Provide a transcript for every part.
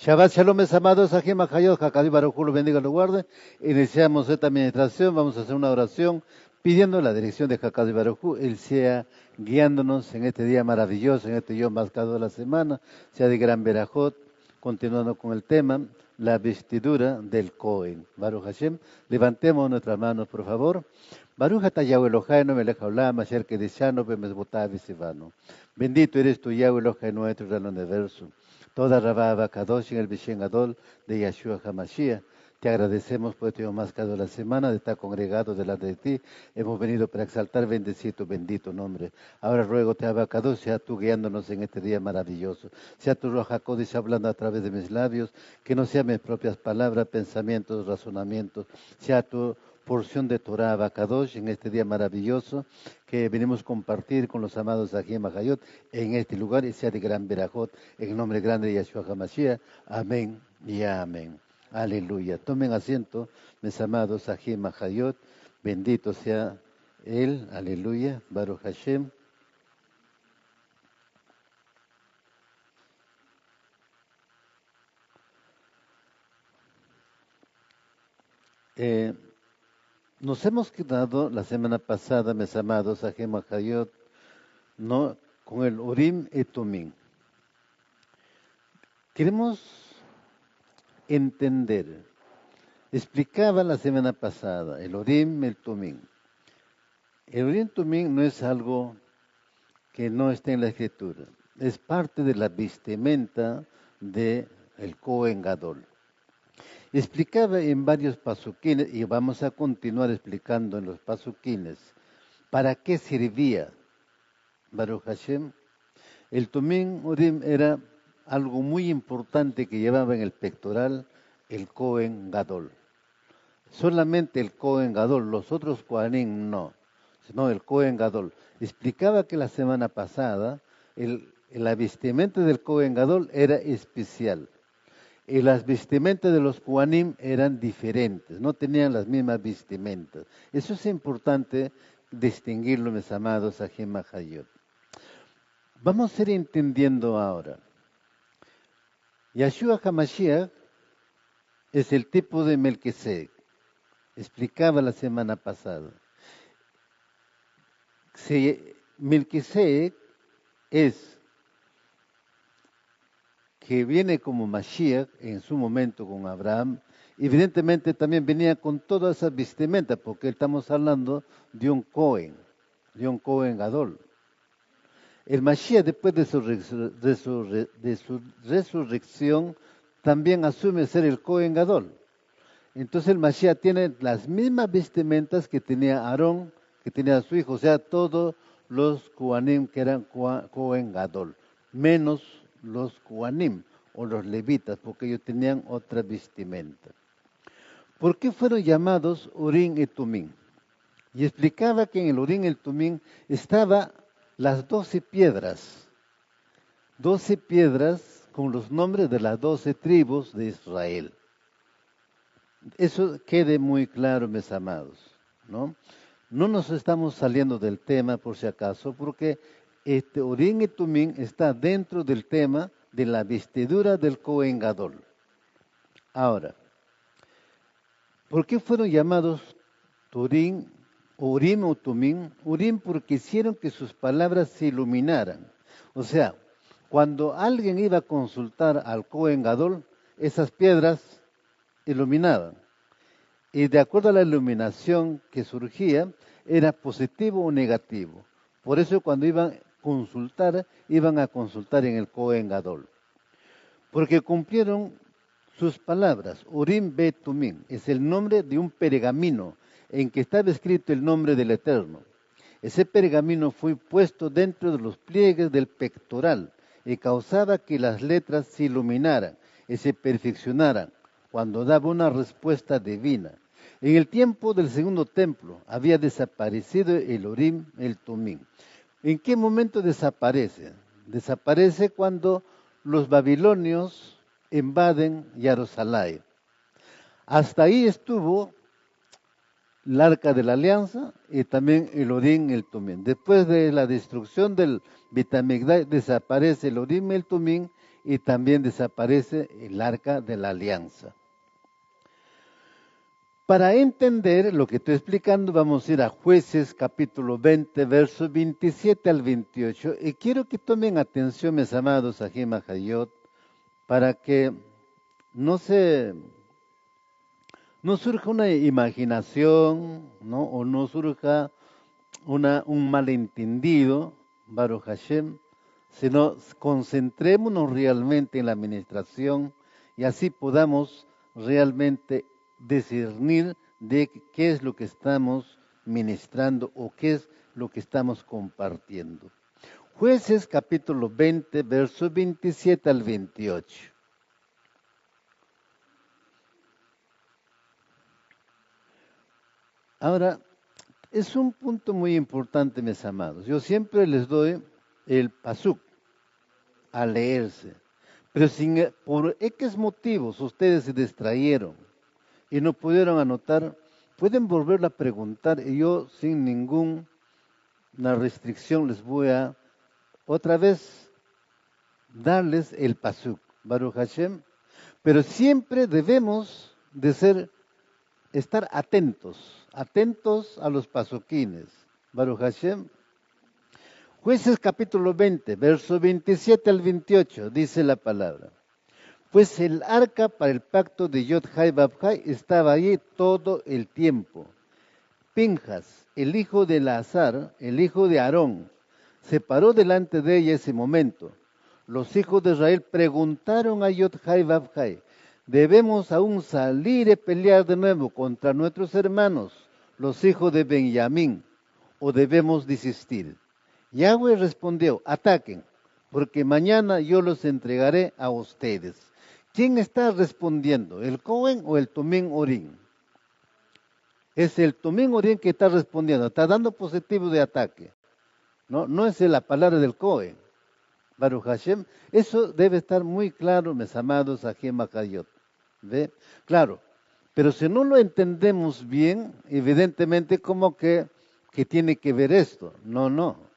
Shabbat Shalom, mis amados, Ajim Ajayot, Hakadí Baruj Hu, lo bendiga, lo guarde. Iniciamos esta administración, vamos a hacer una oración pidiendo la dirección de Hakadí Baruj Hu, Él sea guiándonos en este día maravilloso, en este Yom Mascado de la semana, sea de gran verajot, continuando con el tema, la vestidura del Cohen. Baruch Hashem, levantemos nuestras manos, por favor. Baruch Ata Yahweh Eloheinu melech haolam, asher kedishanu b'mezvotav v'sivanu. Bendito eres tú, Yahweh Eloheinu, nuestro del universo. Toda Rabá Kadosh en el Bishen Adol de Yahshua HaMashiach. Te agradecemos por este más cada la semana de estar congregados delante de ti. Hemos venido para exaltar, bendecir tu bendito nombre. Ahora ruego, te Abacados, sea tú guiándonos en este día maravilloso. Sea tu Roja Kodesh hablando a través de mis labios, que no sean mis propias palabras, pensamientos, razonamientos. Sea tu porción de Torah Abacados en este día maravilloso que venimos a compartir con los amados Ajim Ajayot en este lugar y sea de gran verajot en el nombre grande de Yahshua HaMashiach. Amén y amén. Aleluya. Tomen asiento, mis amados Ajim Ajayot. Bendito sea Él. Aleluya. Baruch Hashem. Eh, Nos hemos quedado la semana pasada, mis amados Ajim Ajayot, no, con el Urim y Tumim. Queremos entender. Explicaba la semana pasada el Urim y el Tumim. El Urim Tumim no es algo que no está en la escritura, es parte de la vestimenta del Cohen Gadol. Explicaba en varios pasuquines, y vamos a continuar explicando en los pasuquines, para qué servía Baruch Hashem. El Tumim Urim era algo muy importante que llevaba en el pectoral el Cohen Gadol. Solamente el Cohen Gadol, los otros Kohanim no, sino el Cohen Gadol. Explicaba que la semana pasada la vestimenta del Cohen Gadol era especial y las vestimentas de los Kohanim eran diferentes, no tenían las mismas vestimentas. Eso es importante distinguirlo, mis amados Ajim Ajayot. Vamos a ir entendiendo ahora. Yahshua HaMashiach es el tipo de Melquisedec. Explicaba la semana pasada. Melquisedec es que viene como Mashiach en su momento con Abraham, evidentemente también venía con toda esa vestimenta, porque estamos hablando de un Cohen Gadol. El Mashiach, después de su resurrección, también asume ser el Cohen Gadol. Entonces el Mashiach tiene las mismas vestimentas que tenía Aarón, que tenía su hijo, o sea, todos los Kohanim que eran Cohen Gadol, menos los Kohanim o los levitas, porque ellos tenían otra vestimenta. ¿Por qué fueron llamados Urim y Tumim? Y explicaba que en el Urim y el Tumim estaban las 12 piedras con los nombres de las 12 tribus de Israel. Eso quede muy claro, mis amados, ¿no? No nos estamos saliendo del tema por si acaso, porque este Urim y Tumim está dentro del tema de la vestidura del Cohen Gadol. Ahora, ¿por qué fueron llamados Urim o Tumim? Urim porque hicieron que sus palabras se iluminaran. O sea, cuando alguien iba a consultar al Cohen Gadol, esas piedras iluminaban. Y de acuerdo a la iluminación que surgía, era positivo o negativo. Por eso cuando iban a consultar en el Cohen Gadol. Porque cumplieron sus palabras. Urim Bet Tumim es el nombre de un pergamino en que estaba escrito el nombre del Eterno. Ese pergamino fue puesto dentro de los pliegues del pectoral y causaba que las letras se iluminaran y se perfeccionaran cuando daba una respuesta divina. En el tiempo del segundo templo había desaparecido el Urim, el Tumim. ¿En qué momento desaparece? Desaparece cuando los babilonios invaden Jerusalén. Hasta ahí estuvo el Arca de la Alianza y también el Urim y el Tumim. Después de la destrucción del Betamigdash desaparece el Urim y el Tumim y también desaparece el arca de la alianza. Para entender lo que estoy explicando, vamos a ir a Jueces capítulo 20, versos 27 al 28. Y quiero que tomen atención, mis amados Ajim Ajayot, para que no surja una imaginación, ¿no? O no surja un malentendido, Baruch Hashem, sino concentrémonos realmente en la administración y así podamos realmente discernir de qué es lo que estamos ministrando o qué es lo que estamos compartiendo. Jueces capítulo 20, versos 27 al 28. Ahora, es un punto muy importante, mis amados. Yo siempre les doy el pasuk a leerse, pero por X motivos ustedes se distrayeron y no pudieron anotar, pueden volverlo a preguntar y yo sin ninguna restricción les voy a otra vez darles el pasuk, Baruch Hashem, pero siempre debemos de estar atentos a los pasuquines, Baruch Hashem. Jueces capítulo 20, verso 27 al 28, dice la palabra. Pues el arca para el pacto de Yod-Hai Bab-Hai estaba allí todo el tiempo. Pinjas, el hijo de Eleazar, el hijo de Aarón, se paró delante de ella ese momento. Los hijos de Israel preguntaron a Yod-Hai Bab-Hai, ¿debemos aún salir y pelear de nuevo contra nuestros hermanos, los hijos de Benjamín, o debemos desistir? Yahweh respondió, ataquen, porque mañana yo los entregaré a ustedes. ¿Quién está respondiendo, el Cohen o el Tumim Urim? Es el Tumim Urim que está respondiendo, está dando positivo de ataque. No es la palabra del Cohen. Baruch Hashem, eso debe estar muy claro, mis amados Ajim Ajayot. ¿Ve? Claro, pero si no lo entendemos bien, evidentemente como que tiene que ver esto. No.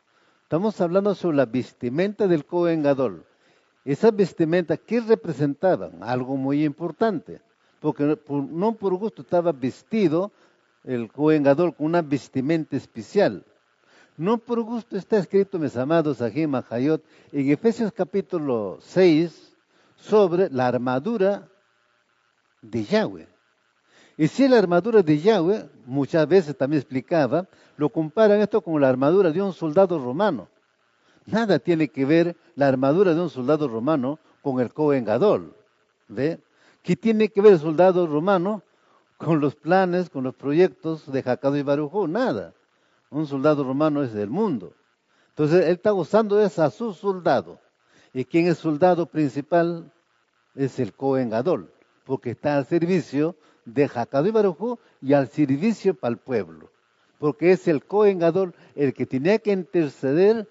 Estamos hablando sobre la vestimenta del Cohen Gadol. Esa vestimenta, ¿qué representaban? Algo muy importante, porque no por gusto estaba vestido el Cohen Gadol con una vestimenta especial. No por gusto está escrito, mis amados Ajim Ajayot, en Efesios capítulo 6, sobre la armadura de Yahweh. Y si la armadura de Yahweh, muchas veces también explicaba, lo comparan esto con la armadura de un soldado romano. Nada tiene que ver la armadura de un soldado romano con el Cohen Gadol. ¿Ve? ¿Qué tiene que ver el soldado romano con los planes, con los proyectos de Hakadosh Baruj Hu? Nada. Un soldado romano es del mundo. Entonces él está usando eso a su soldado. ¿Y quién es soldado principal? Es el Cohen Gadol, porque está al servicio de Hakadosh Baruj Hu y al servicio para el pueblo. Porque es el Cohen Gadol el que tenía que interceder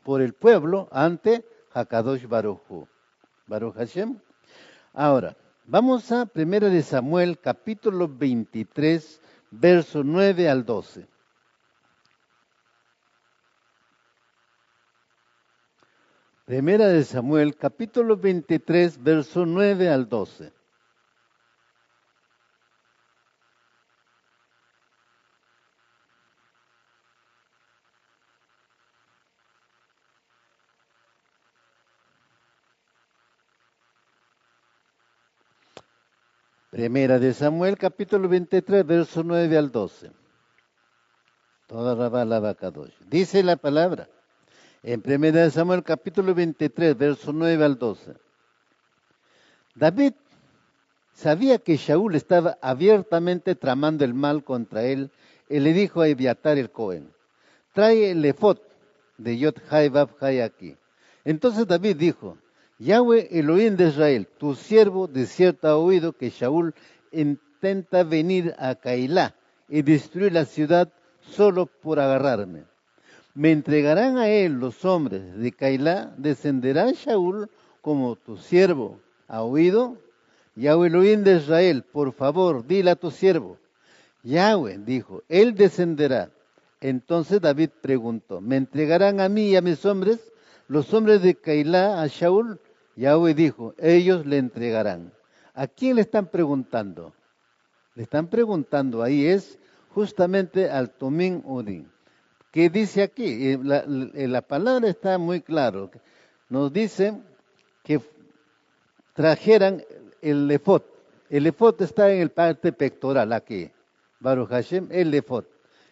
por el pueblo ante Hakadosh Baruj Hu. Baruch Hashem. Ahora, vamos a 1 de Samuel, capítulo 23, verso 9 al 12. Primera de Samuel, capítulo 23, verso 9 al 12. Primera de Samuel, capítulo 23, verso 9 al 12. Toda la Bacadosh. Dice la palabra, en Primera de Samuel, capítulo 23, verso 9 al 12. David sabía que Shaul estaba abiertamente tramando el mal contra él y le dijo a Ebiatar el Cohen, trae el efod de Yod-Hai Bab-Hai aquí. Entonces David dijo, Yahweh Elohim de Israel, tu siervo de cierto ha oído que Shaul intenta venir a Cailá y destruir la ciudad solo por agarrarme. Me entregarán a él los hombres de Cailá, descenderá Shaul como tu siervo ha oído. Yahweh Elohim de Israel, por favor, dile a tu siervo. Yahweh dijo, él descenderá. Entonces David preguntó, ¿me entregarán a mí y a mis hombres, los hombres de Cailá, a Shaul? Yahweh dijo, ellos le entregarán. ¿A quién le están preguntando? Le están preguntando ahí es justamente al Tumim Urim. ¿Qué dice aquí? La palabra está muy claro. Nos dice que trajeran el efod. El efod está en el parte pectoral aquí. Baruch Hashem, el efod.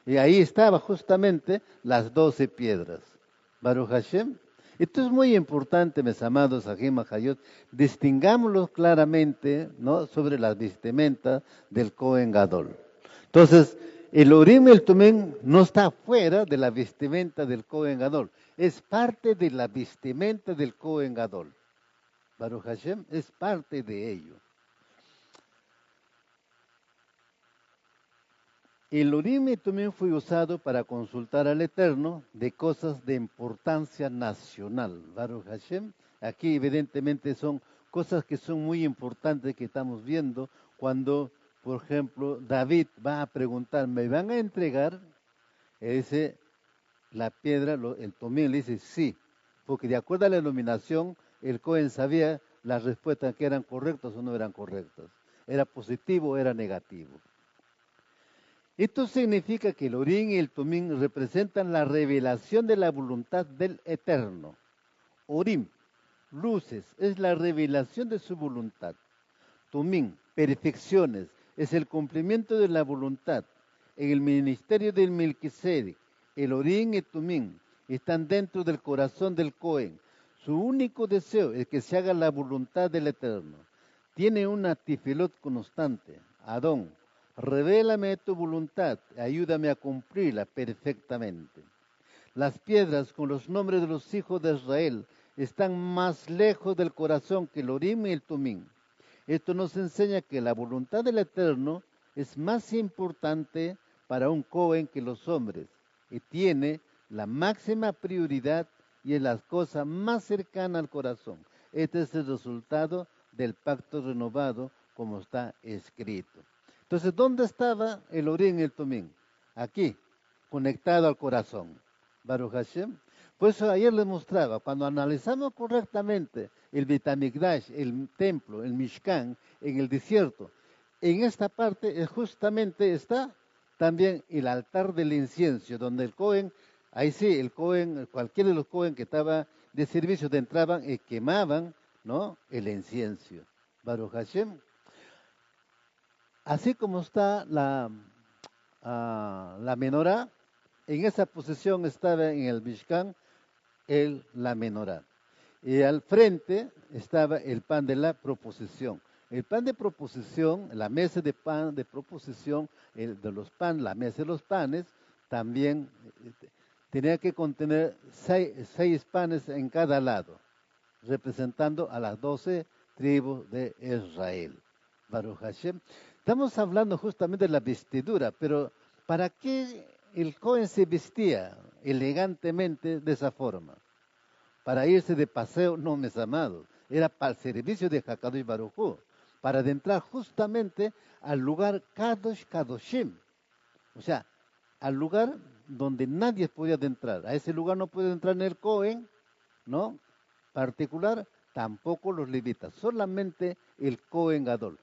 Y ahí estaba justamente las 12 piedras. Baruch Hashem. Esto es muy importante, mis amados Ajim Hayot, distingámoslo claramente, ¿no?, sobre las vestimentas del Cohen Gadol. Entonces, el Urim y el Tumim no está fuera de la vestimenta del Cohen Gadol, es parte de la vestimenta del Cohen Gadol. Baruch Hashem es parte de ello. El Urim y Tumim fue usado para consultar al Eterno de cosas de importancia nacional. Baruch Hashem, aquí evidentemente son cosas que son muy importantes que estamos viendo cuando, por ejemplo, David va a preguntar, ¿me van a entregar? Él dice, la piedra, el Tumim le dice sí, porque de acuerdo a la iluminación, el Cohen sabía las respuestas que eran correctas o no eran correctas. Era positivo o era negativo. Esto significa que el Urim y el Tumim representan la revelación de la voluntad del Eterno. Urim, luces, es la revelación de su voluntad. Tumim, perfecciones, es el cumplimiento de la voluntad. En el ministerio del Melquisedec, el Urim y Tumim están dentro del corazón del Cohen. Su único deseo es que se haga la voluntad del Eterno. Tiene una tifilot constante. Adón, revélame tu voluntad, ayúdame a cumplirla perfectamente. Las piedras con los nombres de los hijos de Israel están más lejos del corazón que el Urim y el Tumim. Esto nos enseña que la voluntad del Eterno es más importante para un Cohen que los hombres y tiene la máxima prioridad y es la cosa más cercana al corazón. Este es el resultado del pacto renovado como está escrito. Entonces, ¿dónde estaba el Urim y el Tumim? Aquí, conectado al corazón. Baruch Hashem. Por eso ayer les mostraba, cuando analizamos correctamente el Beit HaMikdash, el templo, el Mishkan, en el desierto, en esta parte justamente está también el altar del incienso, donde el Cohen, ahí sí, el Cohen, cualquiera de los Cohen que estaba de servicio, entraban y quemaban, ¿no?, el incienso. Baruch Hashem. Así como está la menorá, en esa posición estaba en el Mishkan la menorá. Y al frente estaba el pan de la proposición. El pan de proposición, la mesa de pan de proposición, la mesa de los panes, también tenía que contener seis panes en cada lado, representando a las 12 tribus de Israel. Baruch Hashem. Estamos hablando justamente de la vestidura, pero ¿para qué el Cohen se vestía elegantemente de esa forma? Para irse de paseo, no, mis amados. Era para el servicio de Hakadosh Baruj Hu, para adentrar justamente al lugar Kadosh Kadoshim. O sea, al lugar donde nadie podía adentrar. A ese lugar no puede entrar ni el Cohen, ¿no?, particular, tampoco los levitas, solamente el Cohen Gadol.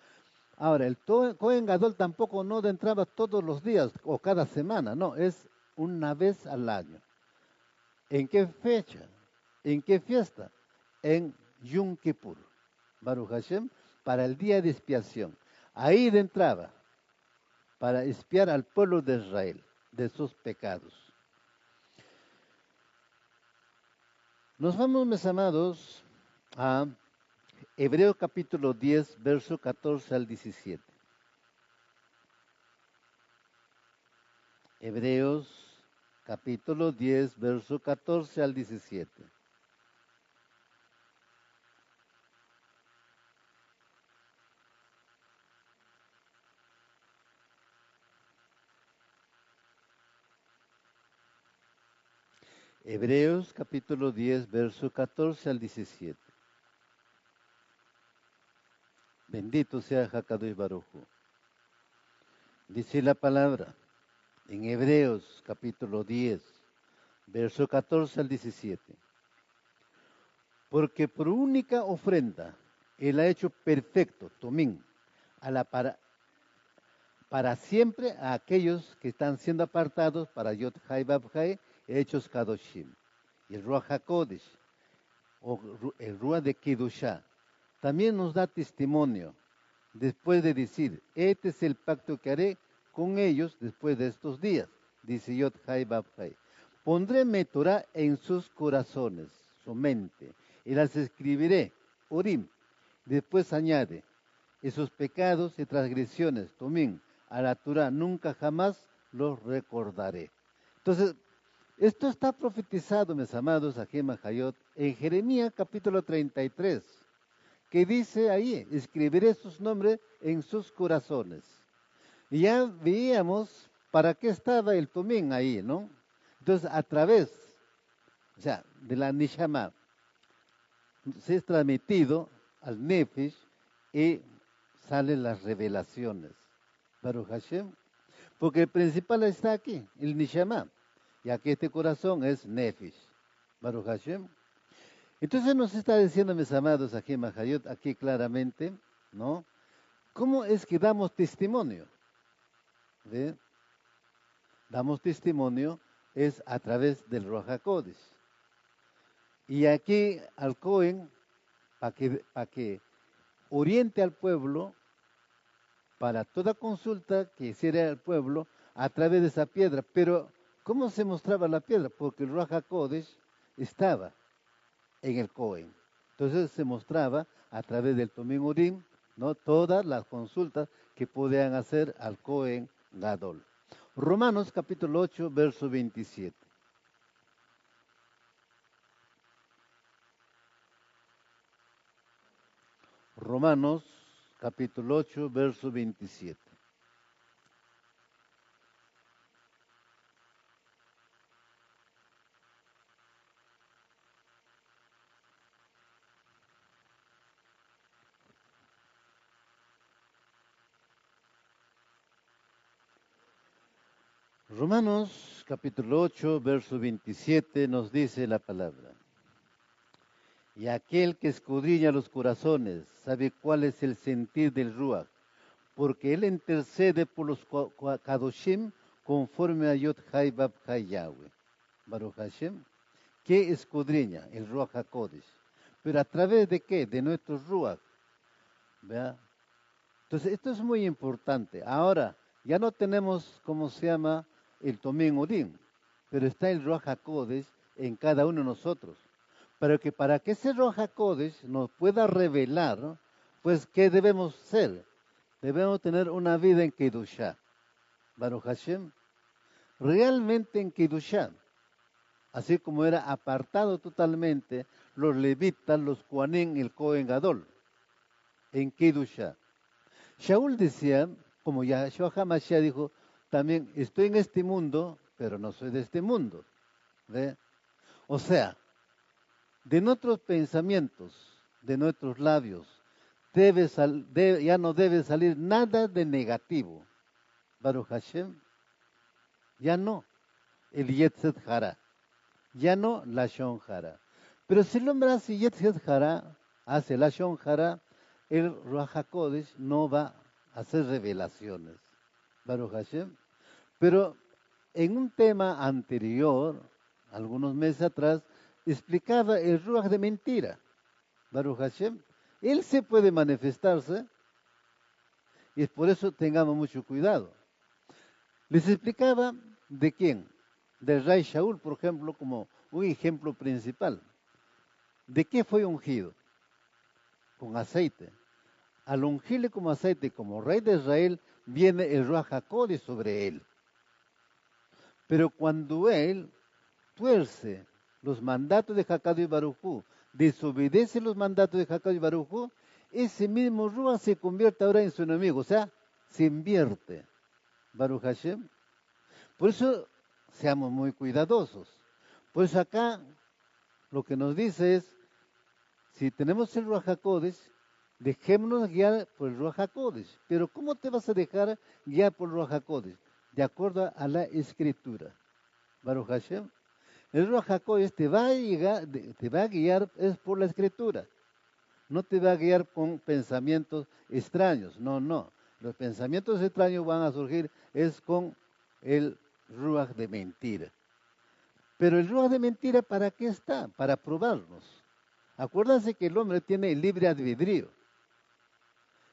Ahora, el Cohen Gadol tampoco no entraba todos los días o cada semana, no, es una vez al año. ¿En qué fecha? ¿En qué fiesta? En Yom Kippur, Baruch Hashem, para el día de expiación. Ahí entraba para expiar al pueblo de Israel de sus pecados. Nos vamos, mis amados, a Hebreos capítulo 10, verso 14 al 17. Hebreos capítulo 10, verso 14 al 17. Hebreos capítulo 10, verso 14 al 17. Bendito sea Hakadosh Baruj Hu. Dice la palabra en Hebreos capítulo 10, verso 14 al 17. porque por única ofrenda Él ha hecho perfecto, Tomín, para siempre a aquellos que están siendo apartados para Yod Hai Bab Hai, hechos Kadoshim. Y el Ruach HaKodesh, o el Ruach de Kiddushá, también nos da testimonio, después de decir, este es el pacto que haré con ellos después de estos días, dice Yod Hai Bab Hai. Pondré mi Torah en sus corazones, su mente, y las escribiré, Urim. Después añade, esos pecados y transgresiones, Tomín, a la Torah nunca jamás los recordaré. Entonces, esto está profetizado, mis amados, aquí en Mahayot, en Jeremías capítulo 33, que dice ahí, escribiré sus nombres en sus corazones. Y ya veíamos para qué estaba el Tomín ahí, ¿no? Entonces, a través, o sea, de la Nishama, se es transmitido al Nefesh y salen las revelaciones. Baruch Hashem. Porque el principal está aquí, el Nishama. Y aquí este corazón es Nefesh. Baruch Hashem. Entonces nos está diciendo, mis amados, aquí en Mahayot, aquí claramente, ¿no? ¿Cómo es que damos testimonio? ¿Ve? Damos testimonio es a través del Ruach HaKodesh. Y aquí al Cohen, para que oriente al pueblo, para toda consulta que hiciera el pueblo, a través de esa piedra. Pero, ¿cómo se mostraba la piedra? Porque el Ruach HaKodesh estaba en el Cohen. Entonces se mostraba a través del Tomim Urim, ¿no? Todas las consultas que podían hacer al Cohen Gadol. Romanos capítulo 8, verso 27. Romanos capítulo 8, verso 27. Romanos capítulo 8, verso 27 nos dice la palabra. Y aquel que escudriña los corazones sabe cuál es el sentir del Ruach, porque él intercede por los Kadoshim conforme a Yod Hai Bab Hai Yahweh. Baruch Hashem, que escudriña el Ruach HaKodesh. Pero a través de qué? De nuestro Ruach. ¿Vea? Entonces, esto es muy importante. Ahora, ya no tenemos, ¿cómo se llama? El Tomim Urim, pero está el Ruach HaKodesh en cada uno de nosotros. Pero que para que ese Ruach HaKodesh nos pueda revelar, ¿no? Pues, ¿qué debemos ser? Debemos tener una vida en Kedushá. Baruch Hashem, realmente en Kedushá. Así como era apartado totalmente los levitas, los Kohanim, el Kohen Gadol, en Kedushá. Shaul decía, como Yahshua HaMashiach dijo, también estoy en este mundo, pero no soy de este mundo. ¿Ve? O sea, de nuestros pensamientos, de nuestros labios, ya no debe salir nada de negativo. Baruch Hashem, ya no el Yetzet Hara, ya no la Shon Hara. Pero si el hombre hace Yetzet Hara, hace la Shon Hara, el Ruach HaKodesh no va a hacer revelaciones. Baruch Hashem. Pero en un tema anterior, algunos meses atrás, explicaba el Ruach de mentira. Baruch Hashem. Él se puede manifestarse y es por eso tengamos mucho cuidado. Les explicaba de quién, del rey Shaul, por ejemplo, como un ejemplo principal. ¿De qué fue ungido? Con aceite. Al ungirle como aceite, como rey de Israel, viene el Ruach HaKodesh sobre él. Pero cuando él tuerce los mandatos de Hakadosh Baruj Hu, desobedece los mandatos de Hakadosh Baruj Hu, ese mismo Ruach se convierte ahora en su enemigo, o sea, se invierte. Baruch Hashem. Por eso seamos muy cuidadosos. Por eso acá lo que nos dice es, si tenemos el Ruach HaKodesh, dejémonos guiar por el Ruach HaKodesh. Pero ¿cómo te vas a dejar guiar por el Ruach HaKodesh? De acuerdo a la Escritura. Baruch Hashem. El Ruach HaKodesh te va a guiar es por la Escritura. No te va a guiar con pensamientos extraños. No, no. Los pensamientos extraños van a surgir es con el Ruach de mentira. Pero el Ruach de mentira, ¿para qué está? Para probarnos. Acuérdense que el hombre tiene libre albedrío.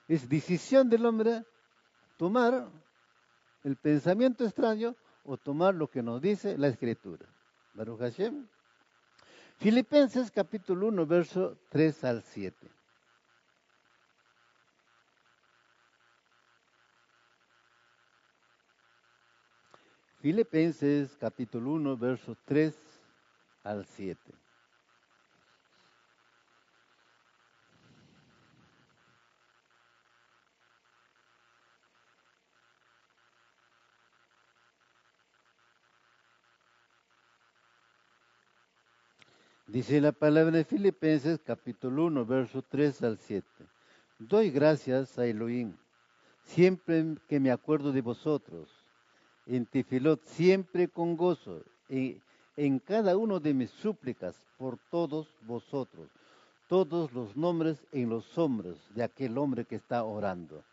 Es decisión del hombre tomar el pensamiento extraño o tomar lo que nos dice la Escritura. Baruch Hashem. Filipenses capítulo 1, verso 3 al 7. Filipenses capítulo 1, verso 3 al 7. Dice la palabra de Filipenses capítulo 1, verso 3 al 7. Doy gracias a Elohim, siempre que me acuerdo de vosotros, en Tefilot siempre con gozo, y en cada uno de mis súplicas por todos vosotros, todos los nombres en los hombros de aquel hombre que está orando.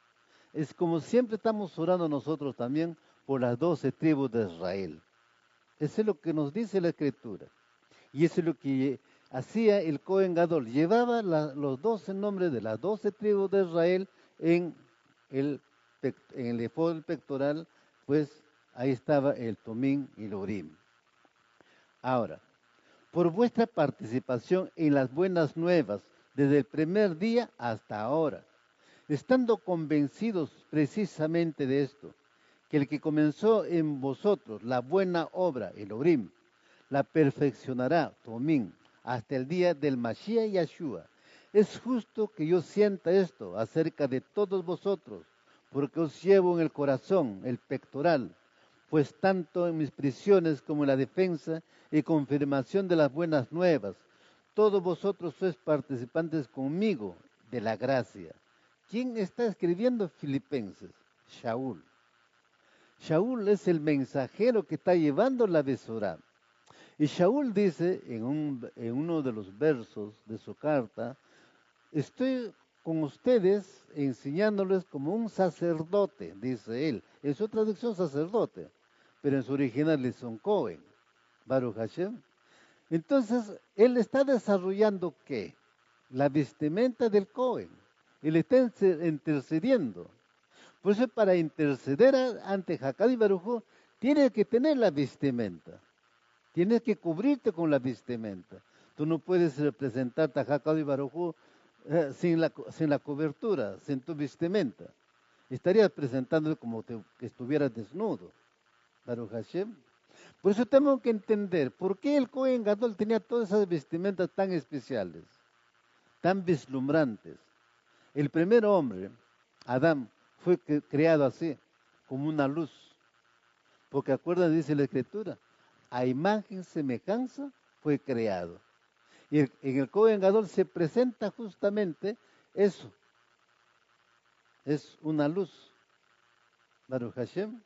Es como siempre estamos orando nosotros también por las 12 tribus de Israel. Eso es lo que nos dice la Escritura. Y eso es lo que hacía el Cohen Gadol. Llevaba los 12 nombres de las 12 tribus de Israel en el efod pectoral, pues ahí estaba el Tomín y el Urim. Ahora, por vuestra participación en las buenas nuevas desde el primer día hasta ahora, estando convencidos precisamente de esto, que el que comenzó en vosotros la buena obra, el Urim, la perfeccionará, Tomín, hasta el día del Mashiach Yahshua. Es justo que yo sienta esto acerca de todos vosotros, porque os llevo en el corazón, el pectoral, pues tanto en mis prisiones como en la defensa y confirmación de las buenas nuevas, todos vosotros sois participantes conmigo de la gracia. ¿Quién está escribiendo Filipenses? Shaul. Shaul es el mensajero que está llevando la Besorá. Y Shaul dice en uno de los versos de su carta, estoy con ustedes enseñándoles como un sacerdote, dice él. En su traducción sacerdote, pero en su original es un Cohen, Baruch Hashem. Entonces, él está desarrollando ¿qué? La vestimenta del Cohen. Él está intercediendo. Por eso para interceder ante Hakad y Baruj, tiene que tener la vestimenta. Tienes que cubrirte con la vestimenta. Tú no puedes representarte a Hakad y Baruj sin la cobertura, sin tu vestimenta. Estarías presentándote como que estuvieras desnudo. Baruch Hashem. Por eso tenemos que entender por qué el Cohen Gadol tenía todas esas vestimentas tan especiales, tan vislumbrantes. El primer hombre, Adán, fue creado así, como una luz. Porque acuérdense, dice la Escritura, a imagen semejanza fue creado. Y en el Cohen Gadol se presenta justamente eso. Es una luz. Baruch Hashem.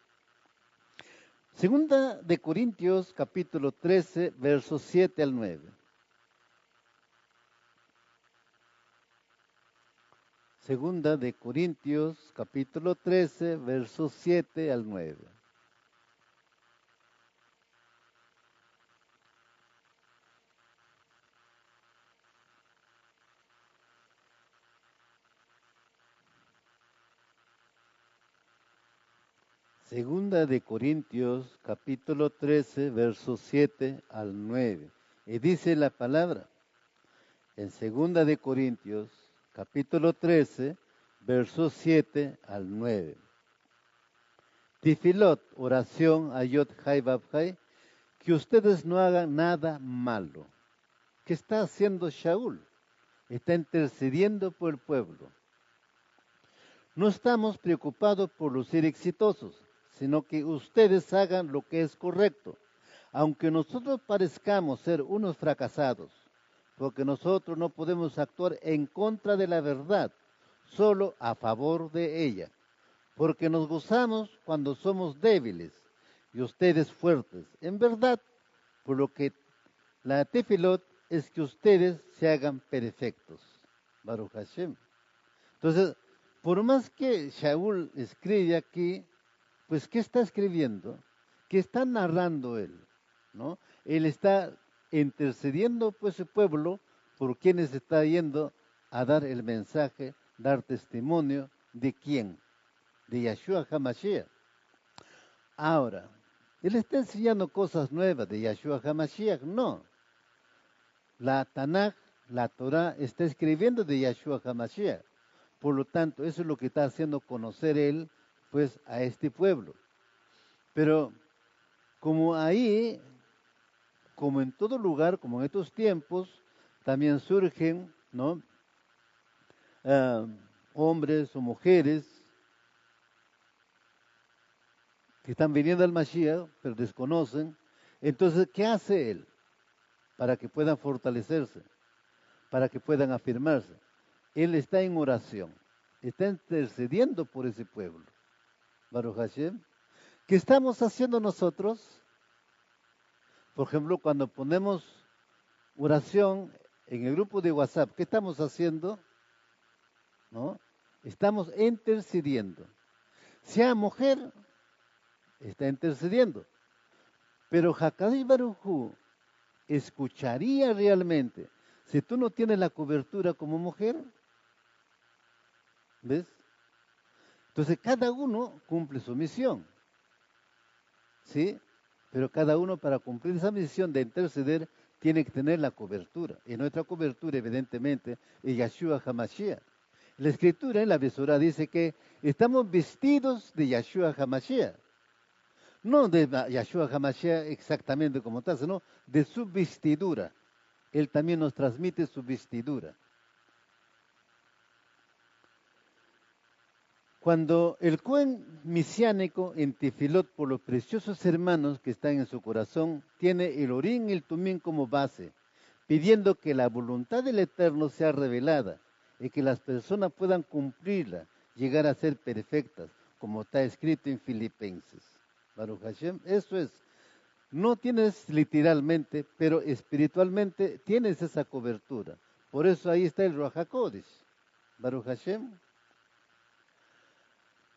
Segunda de Corintios, capítulo 13, versos 7 al 9. Segunda de Corintios, capítulo 13, versos 7 al 9. Segunda de Corintios, capítulo 13, versos 7 al 9. Y dice la palabra, en Segunda de Corintios, capítulo 13, versos 7 al 9. Tifilot, oración, ayot, jai, babjai, que ustedes no hagan nada malo. ¿Qué está haciendo Shaul? Está intercediendo por el pueblo. No estamos preocupados por lucir exitosos, sino que ustedes hagan lo que es correcto, aunque nosotros parezcamos ser unos fracasados, porque nosotros no podemos actuar en contra de la verdad, solo a favor de ella, porque nos gozamos cuando somos débiles y ustedes fuertes. En verdad, por lo que La tefilot es que ustedes se hagan perfectos. Baruch Hashem. Entonces, por más que Shaul escribe aquí, pues ¿qué está escribiendo? ¿Qué está narrando él? ¿No? Él está intercediendo pues su pueblo por quienes está yendo a dar el mensaje, dar testimonio de quién, de Yahshua HaMashiach. Ahora, él está enseñando cosas nuevas de Yahshua HaMashiach, no. La Tanaj, la Torah, está escribiendo de Yahshua HaMashiach. Por lo tanto, eso es lo que está haciendo conocer él, pues, a este pueblo. Pero, como ahí, como en todo lugar, como en estos tiempos, también surgen, ¿no? Ah, hombres o mujeres que están viniendo al Mashiach, pero desconocen. Entonces, ¿qué hace él? Para que puedan fortalecerse, para que puedan afirmarse. Él está en oración, está intercediendo por ese pueblo. Baruch Hashem. ¿Qué estamos haciendo nosotros? Por ejemplo, cuando ponemos oración en el grupo de WhatsApp, ¿qué estamos haciendo? ¿No? Estamos intercediendo. Sea mujer, está intercediendo. Pero Hakadosh Baruj Hu escucharía realmente si tú no tienes la cobertura como mujer. ¿Ves? Entonces cada uno cumple su misión. ¿Sí? Pero cada uno para cumplir esa misión de interceder tiene que tener la cobertura. Y nuestra cobertura, evidentemente, es Yahshua HaMashiach. La escritura en la Besorá dice que estamos vestidos de Yahshua HaMashiach. No de Yahshua HaMashiach exactamente como tal, sino de su vestidura. Él también nos transmite su vestidura. Cuando el Cohen misiánico en Tefilot por los preciosos hermanos que están en su corazón, tiene el Urim y el Tumim como base, pidiendo que la voluntad del Eterno sea revelada y que las personas puedan cumplirla, llegar a ser perfectas, como está escrito en Filipenses. Baruch Hashem, eso es. No tienes literalmente, pero espiritualmente tienes esa cobertura. Por eso ahí está el Ruach HaKodesh. Baruch Hashem.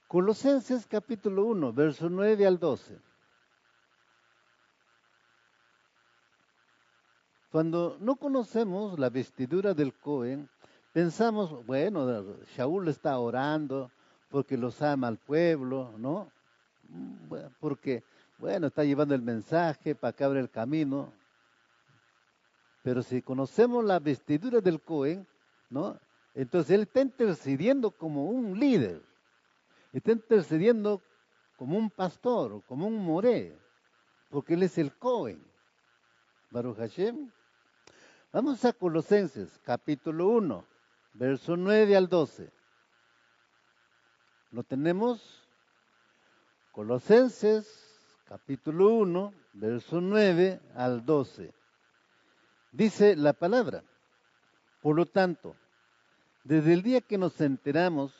Colosenses capítulo 1, verso 9 al 12. Cuando no conocemos la vestidura del Cohen, pensamos, bueno, Shaul está orando porque los ama al pueblo, ¿no? Porque, bueno, está llevando el mensaje para que abra el camino. Pero si conocemos la vestidura del Cohen, ¿no? Entonces él está intercediendo como un líder, está intercediendo como un pastor, como un moré, porque él es el Cohen. Baruch Hashem. Vamos a Colosenses, capítulo 1, verso 9 al 12. ¿Lo tenemos? Colosenses, capítulo 1, verso 9 al 12. Dice la palabra: por lo tanto, desde el día que nos enteramos,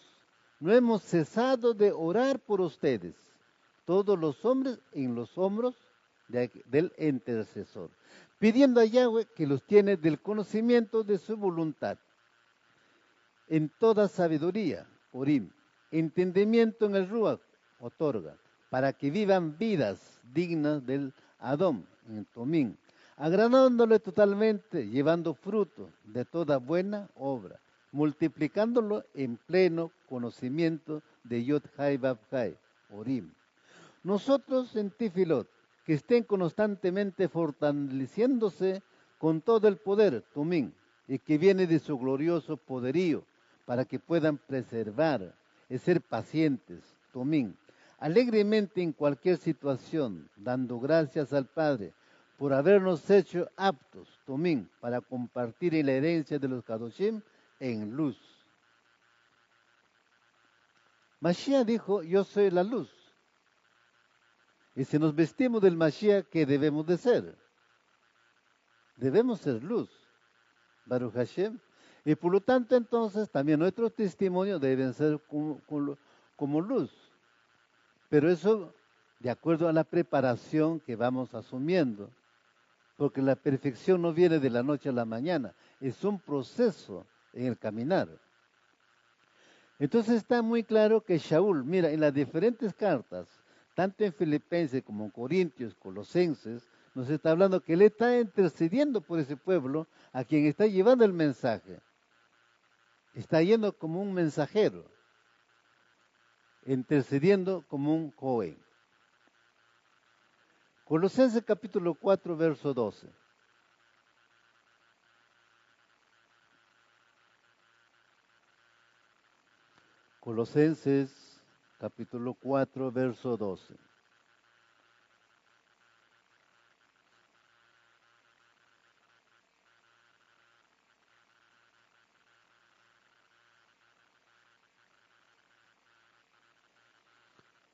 no hemos cesado de orar por ustedes, todos los hombres en los hombros del intercesor, pidiendo a Yahweh que los tiene del conocimiento de su voluntad, en toda sabiduría, Urim, entendimiento en el Ruach, otorga, para que vivan vidas dignas del Adón, en Tomín, agradándole totalmente, llevando fruto de toda buena obra, multiplicándolo en pleno conocimiento de Yod Hai Bab Hai, Urim. Nosotros en Tifilot, que estén constantemente fortaleciéndose con todo el poder, Tumín, y que viene de su glorioso poderío, para que puedan preservar y ser pacientes, Tumín, alegremente en cualquier situación, dando gracias al Padre por habernos hecho aptos, Tumín, para compartir en la herencia de los Kadoshim en luz. Mashiach dijo, yo soy la luz. Y si nos vestimos del Mashiach, ¿qué debemos de ser? Debemos ser luz, Baruch Hashem. Y por lo tanto, entonces, también nuestros testimonios deben ser como luz. Pero eso de acuerdo a la preparación que vamos asumiendo. porque la perfección no viene de la noche a la mañana, es un proceso en el caminar. Entonces está muy claro que Shaul, mira, en las diferentes cartas, tanto en Filipenses como en Corintios, Colosenses, nos está hablando que él está intercediendo por ese pueblo a quien está llevando el mensaje. Está yendo como un mensajero, intercediendo como un Cohen. Colosenses capítulo 4, verso 12. Colosenses capítulo 4, verso 12.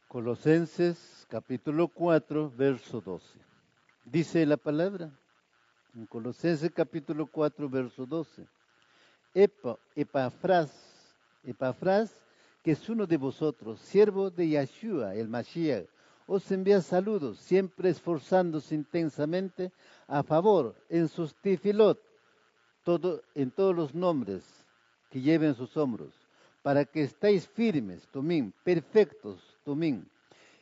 Colosenses capítulo 4, verso 12. Dice la palabra, en Colosenses capítulo 4, verso 12. Epafras, que es uno de vosotros, siervo de Yeshua, el Mashiach, os envía saludos, siempre esforzándose intensamente a favor en sus tifilot, en todos los nombres que lleven sus hombros, para que estéis firmes, Tumín, perfectos, Tumín,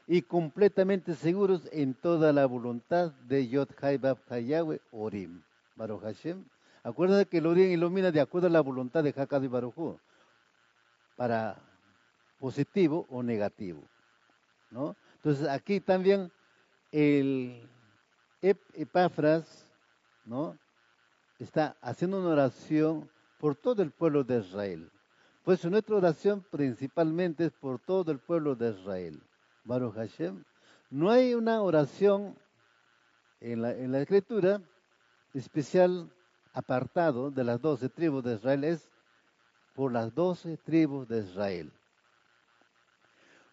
y completamente seguros en toda la voluntad de Yod Hai Bab Hai Yahweh Orim. Baruch Hashem. Acuérdate que el Orim ilumina de acuerdo a la voluntad de Hakad y Baruj Hu, para positivo o negativo, ¿no? Entonces aquí también el Epafras, ¿no?, está haciendo una oración por todo el pueblo de Israel. Pues nuestra oración principalmente es por todo el pueblo de Israel. Baruch Hashem. No hay una oración en la escritura especial apartado de las 12 tribus de Israel, es por las 12 tribus de Israel.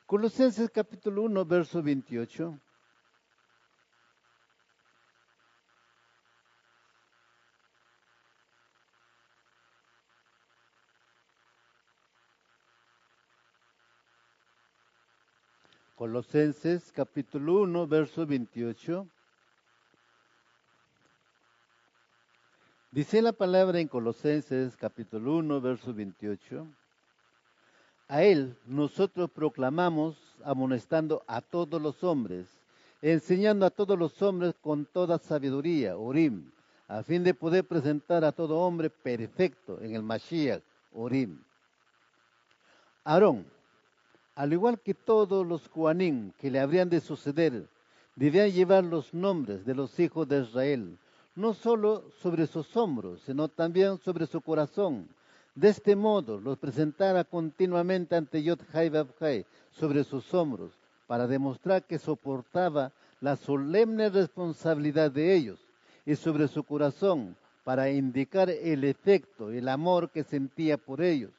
Colosenses capítulo 1, verso 28. Colosenses capítulo 1, verso 28. Dice la palabra en Colosenses capítulo 1, verso 28. A él nosotros proclamamos, amonestando a todos los hombres, enseñando a todos los hombres con toda sabiduría, Orim, a fin de poder presentar a todo hombre perfecto en el Mashiach, Orim. Aarón, al igual que todos los Juanim que le habrían de suceder, debían llevar los nombres de los hijos de Israel, no solo sobre sus hombros, sino también sobre su corazón. De este modo los presentara continuamente ante Yod Hai Bab Hai sobre sus hombros, para demostrar que soportaba la solemne responsabilidad de ellos, y sobre su corazón, para indicar el efecto, el amor que sentía por ellos.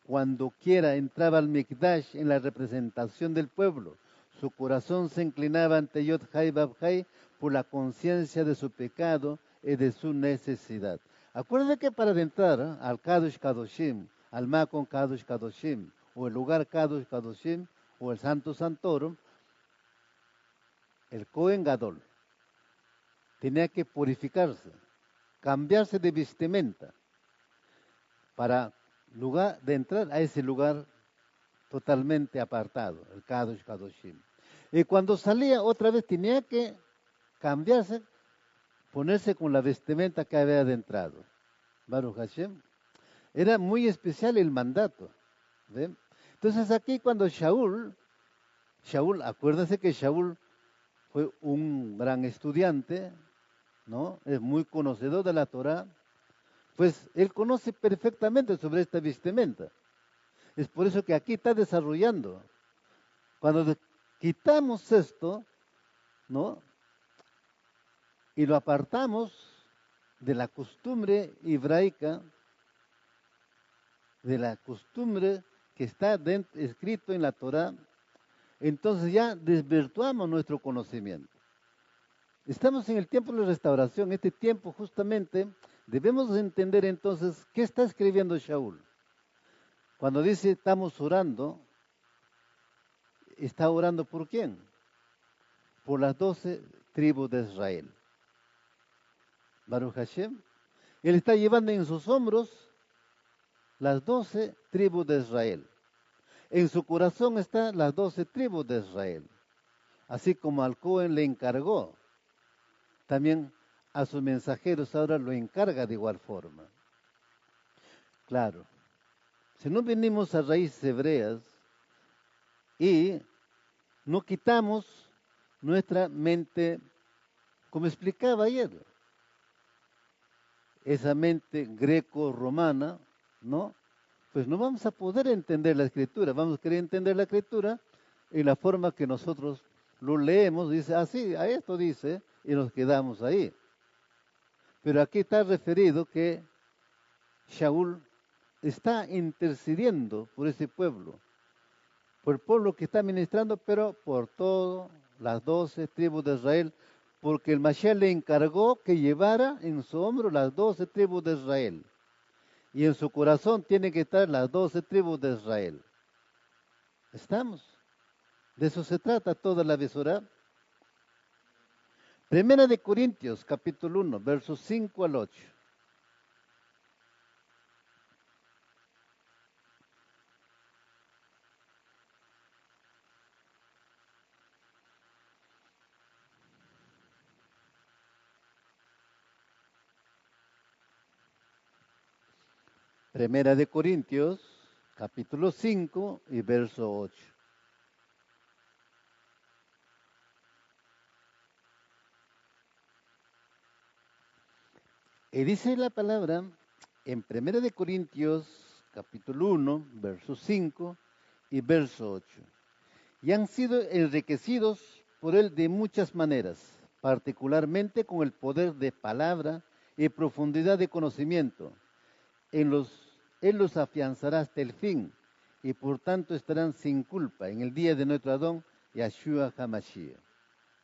Cuando quiera entraba al Mikdash en la representación del pueblo, su corazón se inclinaba ante Yod Hai Bab Hai por la conciencia de su pecado y de su necesidad. Acuérdense que para entrar al Kadosh Kadoshim, al Makon Kadosh Kadoshim, o el lugar Kadosh Kadoshim, o el Santo Santorum, el Cohen Gadol tenía que purificarse, cambiarse de vestimenta, para lugar de entrar a ese lugar totalmente apartado, el Kadosh Kadoshim. Y cuando salía otra vez tenía que cambiarse, ponerse con la vestimenta que había adentrado. Baruch Hashem. Era muy especial el mandato. ¿Ven? Entonces aquí cuando Shaul, acuérdense que Shaul fue un gran estudiante, ¿no? Es muy conocedor de la Torah, pues él conoce perfectamente sobre esta vestimenta. Es por eso que aquí está desarrollando. Cuando quitamos esto, ¿no?, y lo apartamos de la costumbre hebraica, de la costumbre que está escrito en la Torah, entonces ya desvirtuamos nuestro conocimiento. Estamos en el tiempo de la restauración. Este tiempo justamente debemos entender entonces qué está escribiendo Shaul. Cuando dice estamos orando, ¿está orando por quién? Por las 12 tribus de Israel. Baruch Hashem. Él está llevando en sus hombros las 12 tribus de Israel. En su corazón están las 12 tribus de Israel. Así como al Cohen le encargó, también a sus mensajeros ahora lo encarga de igual forma. Claro, si no venimos a raíces hebreas y no quitamos nuestra mente, como explicaba ayer, esa mente greco-romana, ¿no? Pues no vamos a poder entender la escritura, vamos a querer entender la escritura en la forma que nosotros lo leemos, dice, así, a esto dice, y nos quedamos ahí. Pero aquí está referido que Shaul está intercediendo por ese pueblo, por el pueblo que está ministrando, pero por todas las 12 tribus de Israel, porque el Mashiach le encargó que llevara en su hombro las 12 tribus de Israel. Y en su corazón tienen que estar las 12 tribus de Israel. ¿Estamos? De eso se trata toda la Besorá. Primera de Corintios, capítulo 1, versos 5 al 8. Primera de Corintios, capítulo 5 y verso 8. Y dice la palabra en Primera de Corintios, capítulo 1, verso 5 y verso 8. Y han sido enriquecidos por él de muchas maneras, particularmente con el poder de palabra y profundidad de conocimiento. Él los afianzará hasta el fin, y por tanto estarán sin culpa en el día de nuestro Adón, Yahshua HaMashiach.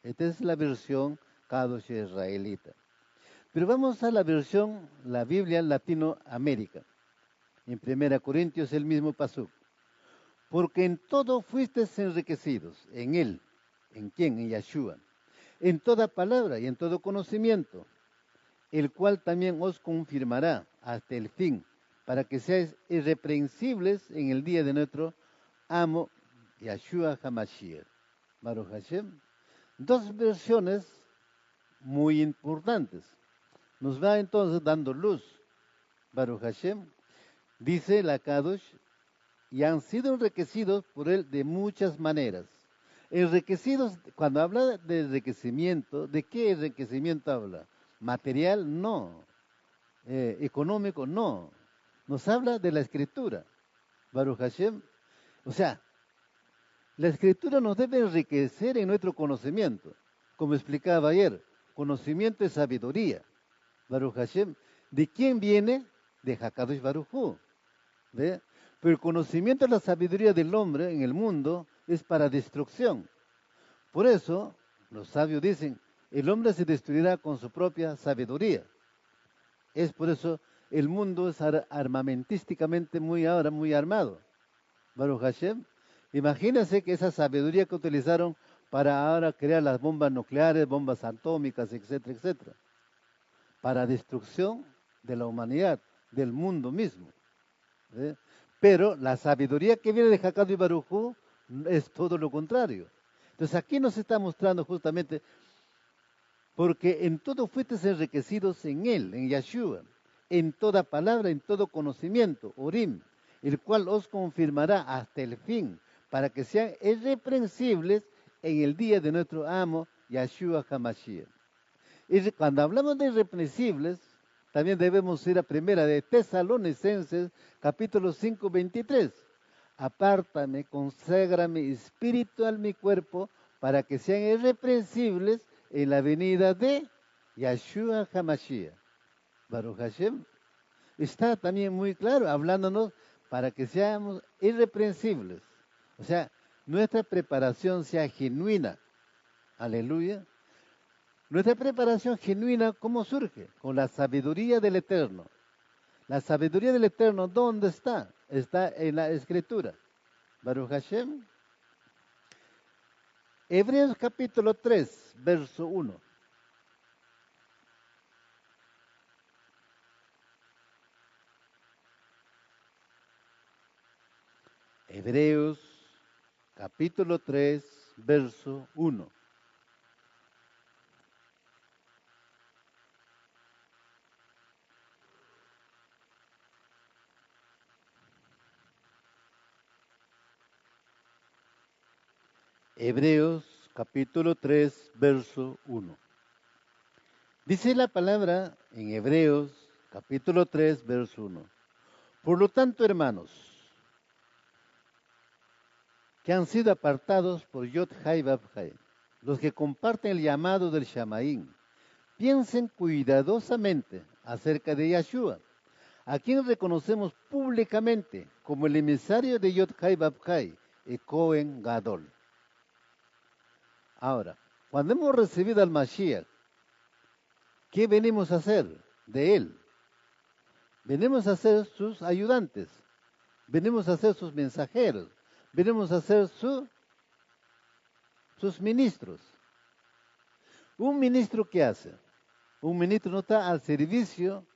Esta es la versión Kadosh israelita. Pero vamos a la versión, la Biblia Latinoamérica. En 1 Corintios el mismo pasuk. Porque en todo fuisteis enriquecidos, en Él. ¿En quién? En Yahshua. En toda palabra y en todo conocimiento, el cual también os confirmará hasta el fin, para que seáis irreprensibles en el día de nuestro amo Yahshua HaMashiach. Baruch Hashem. Dos versiones muy importantes. Nos va entonces dando luz. Baruch Hashem. Dice la Kadosh, y han sido enriquecidos por él de muchas maneras. Enriquecidos, cuando habla de enriquecimiento, ¿de qué enriquecimiento habla? Material, no. Económico, no. Nos habla de la escritura. Baruch Hashem. O sea, la escritura nos debe enriquecer en nuestro conocimiento. Como explicaba ayer, conocimiento es sabiduría. Baruch Hashem. ¿De quién viene? De Hakadosh Baruj Hu. ¿Ve? Pero el conocimiento de la sabiduría del hombre en el mundo es para destrucción. Por eso, los sabios dicen, el hombre se destruirá con su propia sabiduría. Es por eso el mundo es armamentísticamente muy armado. Baruch Hashem. Imagínense que esa sabiduría que utilizaron para ahora crear las bombas nucleares, bombas atómicas, etcétera, etcétera, para destrucción de la humanidad, del mundo mismo. ¿Eh? Pero la sabiduría que viene de Hakad y Baruj Hu es todo lo contrario. Entonces aquí nos está mostrando justamente, porque en todo fuisteis enriquecidos en Él, en Yahshua, en toda palabra, en todo conocimiento, Urim, el cual os confirmará hasta el fin, para que sean irreprensibles en el día de nuestro amo, Yahshua HaMashiach. Y cuando hablamos de irreprensibles, también debemos ir a primera de Tesalonicenses, capítulo 5, 23. Apártame, conságrame espiritual mi cuerpo, para que sean irreprensibles en la venida de Yahshua HaMashiach. Baruch Hashem. Está también muy claro, hablándonos para que seamos irreprensibles. O sea, nuestra preparación sea genuina. Aleluya. Nuestra preparación genuina, ¿cómo surge? Con la sabiduría del Eterno. La sabiduría del Eterno, ¿dónde está? Está en la Escritura. Baruch Hashem. Hebreos capítulo 3, verso 1. Hebreos capítulo 3, verso 1. Hebreos capítulo 3, verso 1. Dice la palabra en Hebreos capítulo 3, verso 1. Por lo tanto, hermanos, que han sido apartados por Yod Hai Vav Hai, los que comparten el llamado del Shamaín, piensen cuidadosamente acerca de Yahshua, a quien reconocemos públicamente como el emisario de Yod Hai Vav Hai y Cohen Gadol. Ahora, cuando hemos recibido al Mashiach, ¿qué venimos a hacer de él? Venimos a ser sus ayudantes, venimos a ser sus mensajeros, venimos a ser sus ministros. ¿Un ministro qué hace? Un ministro no está al servicio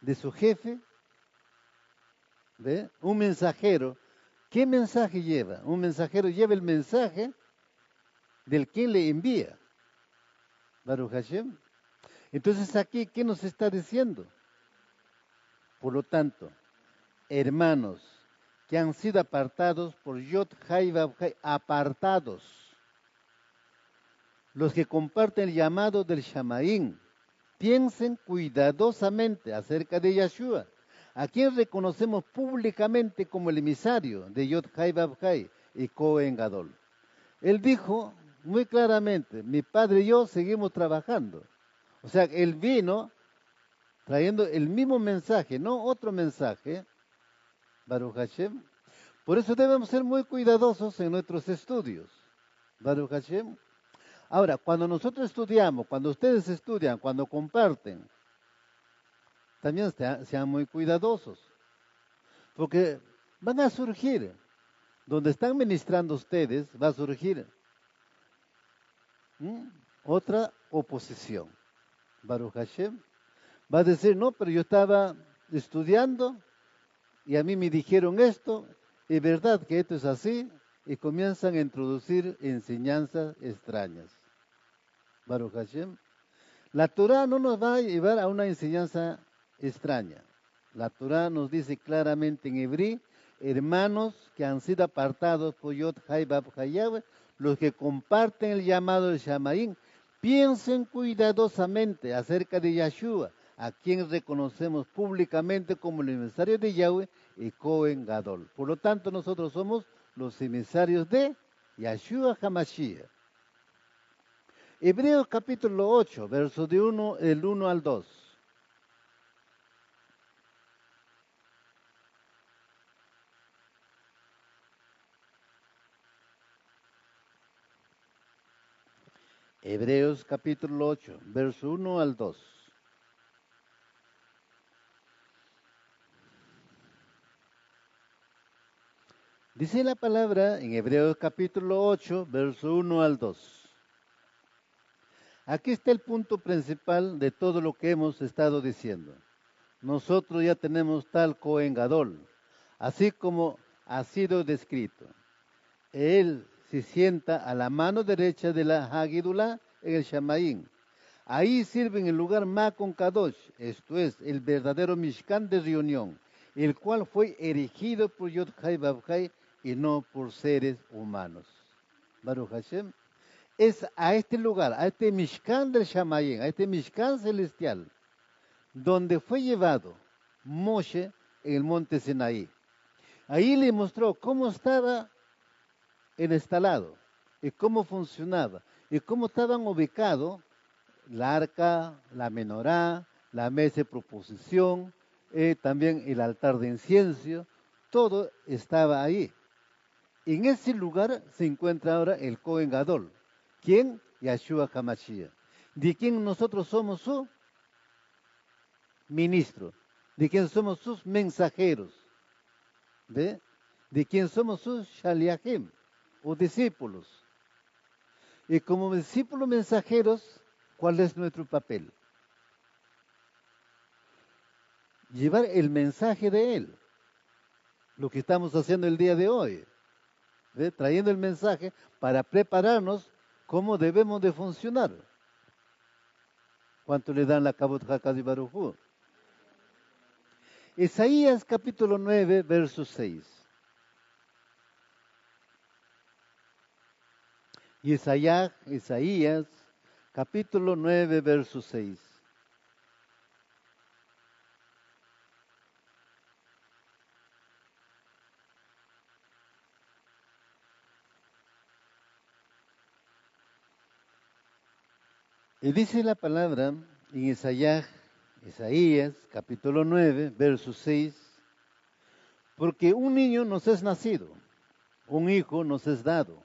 de su jefe, ¿ve? Un mensajero, ¿qué mensaje lleva? Un mensajero lleva el mensaje del quien le envía. Baruch Hashem. Entonces aquí, ¿qué nos está diciendo? Por lo tanto, hermanos que han sido apartados por Yod Hai Vav Hai, apartados, los que comparten el llamado del Shamaín, piensen cuidadosamente acerca de Yahshua, a quien reconocemos públicamente como el emisario de Yod Hai Vav Hai y Cohen Gadol. Él dijo muy claramente, mi padre y yo seguimos trabajando. O sea, él vino trayendo el mismo mensaje, no otro mensaje, Baruch Hashem. Por eso debemos ser muy cuidadosos en nuestros estudios, Baruch Hashem. Ahora, cuando nosotros estudiamos, cuando ustedes estudian, cuando comparten, también sean muy cuidadosos, porque van a surgir, donde están ministrando ustedes, va a surgir otra oposición, Baruch Hashem. Va a decir, no, pero yo estaba estudiando y a mí me dijeron esto, es verdad que esto es así, y comienzan a introducir enseñanzas extrañas. Baruch Hashem. La Torah no nos va a llevar a una enseñanza extraña. La Torah nos dice claramente en hebreo, hermanos que han sido apartados por Yod Hai Vav Hai Yahweh, los que comparten el llamado del Shamaín, piensen cuidadosamente acerca de Yahshua, a quien reconocemos públicamente como el emisario de Yahweh y Cohen Gadol. Por lo tanto, nosotros somos los emisarios de Yahshua HaMashiach. Hebreos capítulo 8, versos del 1 al 2. Hebreos capítulo 8, verso 1 al 2. Dice la palabra en Hebreos capítulo 8, verso 1 al 2. Aquí está el punto principal de todo lo que hemos estado diciendo. Nosotros ya tenemos tal Cohen Gadol, así como ha sido descrito. Él se sienta a la mano derecha de la Hagidulá en el Shamaín. Ahí sirve en el lugar Makon Kadosh, esto es, el verdadero Mishkan de reunión, el cual fue erigido por Yod Hai Vav Hai y no por seres humanos. Baruch Hashem. Es a este lugar, a este Mishkan del Shamaín, a este Mishkan celestial, donde fue llevado Moshe en el monte Sinaí. Ahí le mostró cómo estaba el instalado y cómo funcionaba y cómo estaban ubicados la arca, la menorá, la mesa de proposición, también el altar de incienso, todo estaba ahí. En ese lugar se encuentra ahora el Cohen Gadol. ¿Quién? Yahshua HaMashiach. De quien nosotros somos su ministro, de quien somos sus mensajeros, ¿ve? De quien somos sus shaliachim o discípulos. Y como discípulos mensajeros, ¿cuál es nuestro papel? Llevar el mensaje de Él. lo que estamos haciendo el día de hoy, ¿ve? Trayendo el mensaje para prepararnos cómo debemos de funcionar. ¿Cuánto le dan la Kabot Hakadi Barujú? Isaías capítulo 9, verso 6. Isaías capítulo 9, verso 6. Y dice la palabra en Isaías capítulo 9, verso 6, porque un niño nos es nacido, un hijo nos es dado,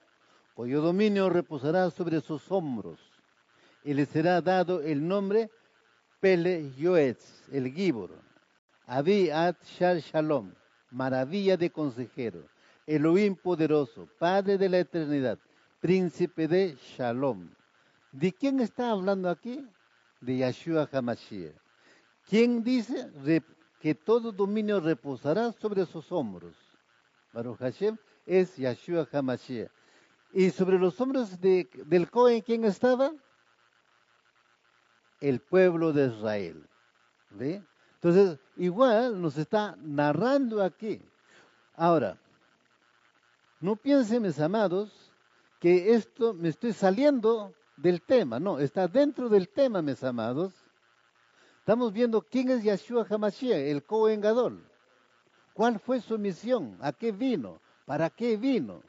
cuyo dominio reposará sobre sus hombros, y le será dado el nombre Pele Yoetz, el Gibor, Abi Ad Shal Shalom, maravilla de consejero, Elohim poderoso, Padre de la eternidad, príncipe de Shalom. ¿De quién está hablando aquí? De Yahshua HaMashiach. ¿Quién dice que todo dominio reposará sobre sus hombros? Baruch Hashem es Yahshua HaMashiach. Y sobre los hombros del Cohen, ¿quién estaba? El pueblo de Israel. ¿Ve? Entonces, igual nos está narrando aquí. Ahora, no piensen, mis amados, que esto me estoy saliendo del tema. No, está dentro del tema, mis amados. Estamos viendo quién es Yahshua HaMashiach, el Cohen Gadol. ¿Cuál fue su misión? ¿A qué vino? ¿Para qué vino?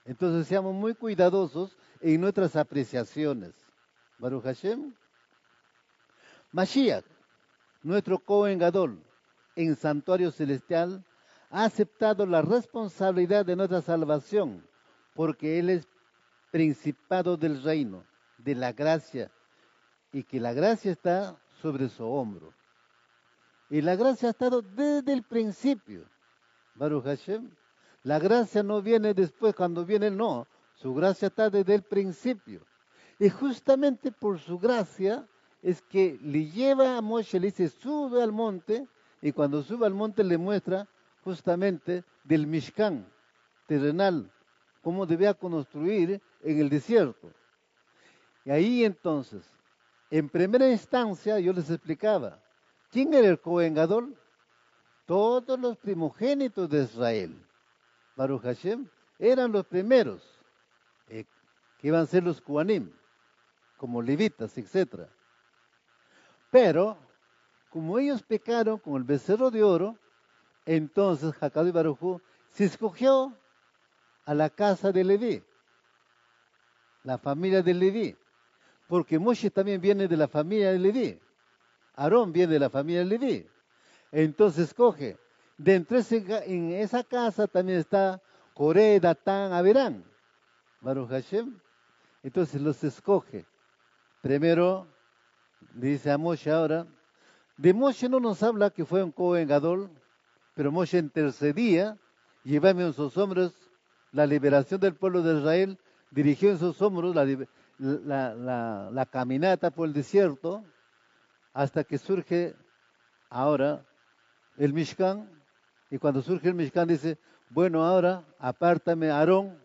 Entonces seamos muy cuidadosos en nuestras apreciaciones. Baruch Hashem. Mashiach, nuestro Cohen Gadol, en santuario celestial, ha aceptado la responsabilidad de nuestra salvación, porque Él es principado del reino, de la gracia, y que la gracia está sobre su hombro. Y la gracia ha estado desde el principio. Baruch Hashem. La gracia no viene después, cuando viene, no. Su gracia está desde el principio. Y justamente por su gracia es que le lleva a Moshe, le dice, sube al monte, y cuando sube al monte le muestra justamente del Mishkan terrenal, cómo debía construir en el desierto. Y ahí entonces, en primera instancia, yo les explicaba, ¿quién era el Cohen Gadol? Todos los primogénitos de Israel, Baruch Hashem, eran los primeros, que iban a ser los Kuanim, como levitas, etc. Pero, como ellos pecaron con el becerro de oro, entonces Jacob y Baruj se escogió a la casa de Leví, la familia de Leví, porque Moshe también viene de la familia de Leví, Aarón viene de la familia de Leví. Entonces escoge, en esa casa también está Coré, Datán, Averán, Baruch Hashem. Entonces los escoge. Primero, dice a Moshe ahora, de Moshe no nos habla que fue un Cohen Gadol, pero Moshe intercedía, llevaba en sus hombros la liberación del pueblo de Israel, dirigió en sus hombros la caminata por el desierto, hasta que surge ahora el Mishkan, y cuando surge el Mishkan dice, bueno, ahora apártame a Aarón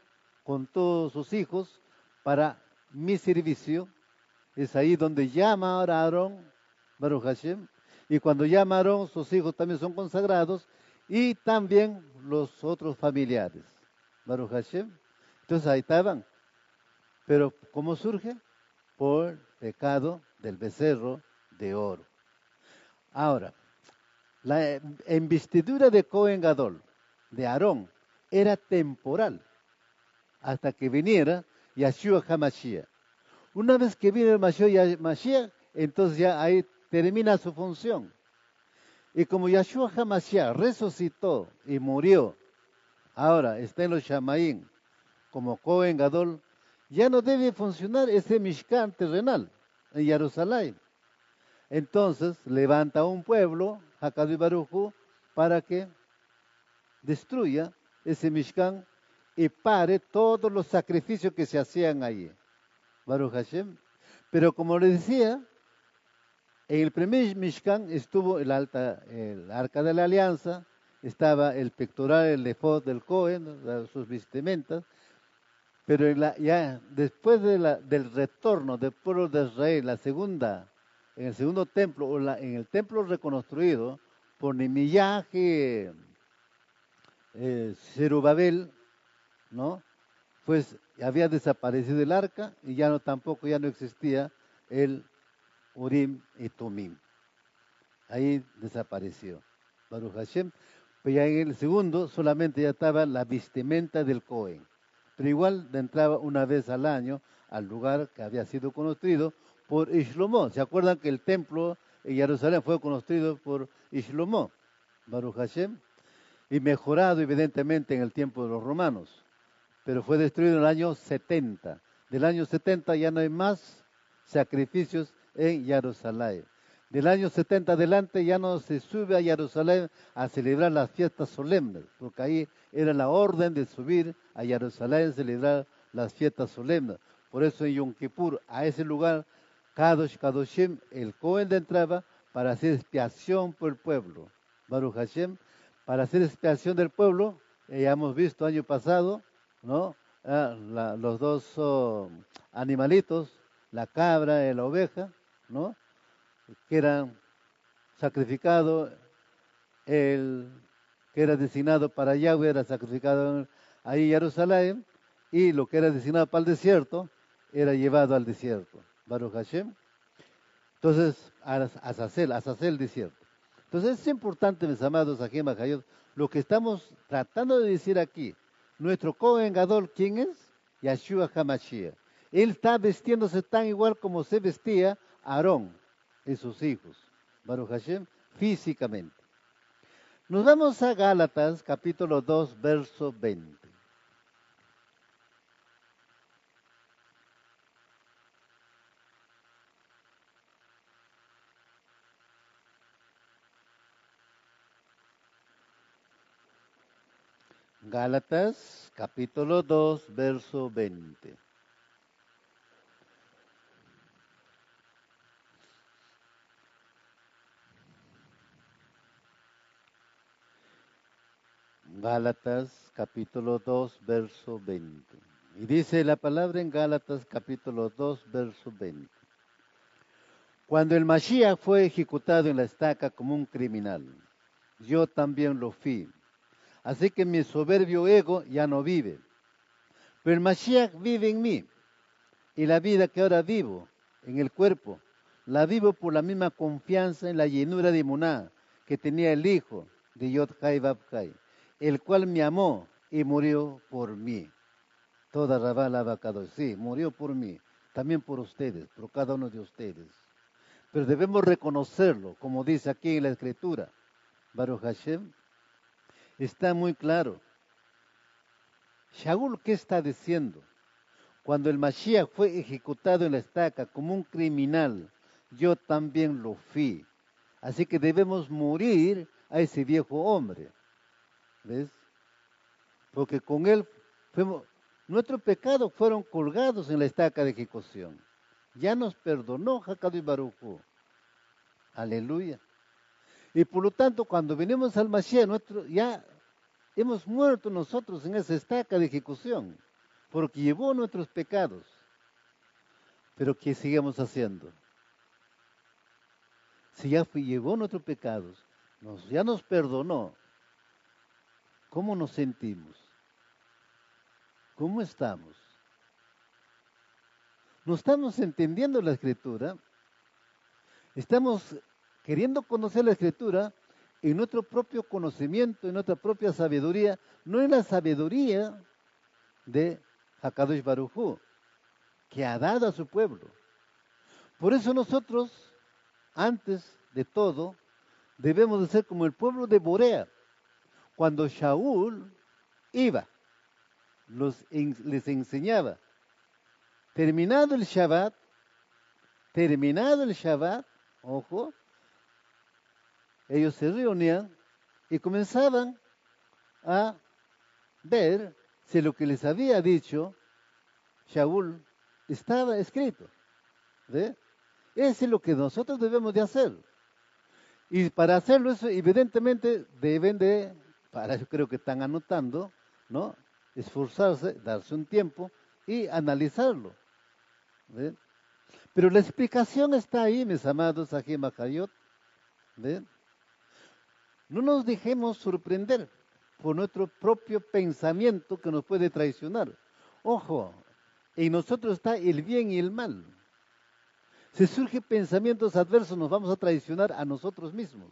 con todos sus hijos para mi servicio. Es ahí donde llama ahora a Aarón, Baruch Hashem, y cuando llama a Aarón, sus hijos también son consagrados, y también los otros familiares, Baruch Hashem. Entonces ahí estaban. Pero ¿cómo surge? Por pecado del becerro de oro. Ahora, la investidura de Cohen Gadol, de Aarón, era temporal, hasta que viniera Yahshua HaMashiach. Una vez que viene el Mashiach, entonces ya ahí termina su función. Y como Yahshua HaMashiach resucitó y murió, ahora está en los Shamaim, como Cohen Gadol, ya no debe funcionar ese Mishkan terrenal en Jerusalén. Entonces levanta un pueblo, Hakad y Baruj, para que destruya ese Mishkan y pare todos los sacrificios que se hacían allí. Baruch Hashem. Pero como le decía, en el primer Mishkan estuvo el Arca de la Alianza, estaba el pectoral, el efod del Cohen, sus vestimentas, pero ya después del retorno del pueblo de Israel, en el segundo templo, en el templo reconstruido por Nehemías, Zerubabel, ¿no? Pues había desaparecido el arca y ya no existía el Urim y Tumim. Ahí desapareció. Baruch Hashem. Pues ya en el segundo solamente ya estaba la vestimenta del Cohen. Pero igual entraba una vez al año al lugar que había sido construido por Shlomo. ¿Se acuerdan que el templo en Jerusalén fue construido por Shlomo? Baruch Hashem. Y mejorado evidentemente en el tiempo de los romanos. Pero fue destruido en el año 70. Del año 70 ya no hay más sacrificios en Jerusalén. Del año 70 adelante ya no se sube a Jerusalén a celebrar las fiestas solemnes, porque ahí era la orden de subir a Jerusalén a celebrar las fiestas solemnes. Por eso en Yom Kippur, a ese lugar, Kadosh Kadoshim, el Cohen entraba para hacer expiación por el pueblo. Baruch Hashem, para hacer expiación del pueblo, ya hemos visto año pasado, ¿no? Los dos animalitos, la cabra y la oveja, ¿no? Que eran sacrificados, el que era designado para Yahweh era sacrificado ahí en Jerusalén, y lo que era designado para el desierto era llevado al desierto. Baruch Hashem. Entonces, a Azazel el desierto. Entonces es importante, mis amados, aquí en Bajayot, lo que estamos tratando de decir aquí. Nuestro Cohen Gadol, ¿quién es? Yeshua HaMashiach. Él está vestiéndose tan igual como se vestía Aarón y sus hijos. Baruch Hashem, físicamente. Nos vamos a Gálatas, capítulo 2, verso 20. Gálatas, capítulo 2, verso 20. Gálatas, capítulo 2, verso 20. Y dice la palabra en Gálatas, capítulo 2, verso 20. Cuando el Mashiach fue ejecutado en la estaca como un criminal, yo también lo fui. Así que mi soberbio ego ya no vive. Pero el Mashiach vive en mí. Y la vida que ahora vivo en el cuerpo, la vivo por la misma confianza en la llenura de Muná que tenía el Hijo de Yod-Hai Vab-Hai, el cual me amó y murió por mí. Toda Rabá Lavacados, sí, murió por mí, también por ustedes, por cada uno de ustedes. Pero debemos reconocerlo, como dice aquí en la Escritura. Baruch Hashem, está muy claro. Shaul, ¿qué está diciendo? Cuando el Mashiach fue ejecutado en la estaca como un criminal, yo también lo fui. Así que debemos morir a ese viejo hombre. ¿Ves? Porque con él nuestros pecados fueron colgados en la estaca de ejecución. Ya nos perdonó Hakadosh Baruj Hu. Aleluya. Y por lo tanto, cuando venimos al Mashiach, ya hemos muerto nosotros en esa estaca de ejecución, porque llevó nuestros pecados. Pero ¿qué seguimos haciendo? Si ya llevó nuestros pecados, ya nos perdonó, ¿cómo nos sentimos? ¿Cómo estamos? ¿No estamos entendiendo la Escritura? Estamos queriendo conocer la Escritura en nuestro propio conocimiento, en nuestra propia sabiduría, no en la sabiduría de Hakadosh Baruj Hu, que ha dado a su pueblo. Por eso nosotros, antes de todo, debemos de ser como el pueblo de Borea. Cuando Shaul iba, les enseñaba, terminado el Shabbat, ojo, ellos se reunían y comenzaban a ver si lo que les había dicho Shaul estaba escrito. ¿Ve? Eso es lo que nosotros debemos de hacer. Y para hacerlo eso, evidentemente, deben de Para eso creo que están anotando, ¿no? Esforzarse, darse un tiempo y analizarlo. ¿Ve? Pero la explicación está ahí, mis amados Ajim Ajayot. ¿Ve? No nos dejemos sorprender por nuestro propio pensamiento que nos puede traicionar. Ojo, en nosotros está el bien y el mal. Si surgen pensamientos adversos, nos vamos a traicionar a nosotros mismos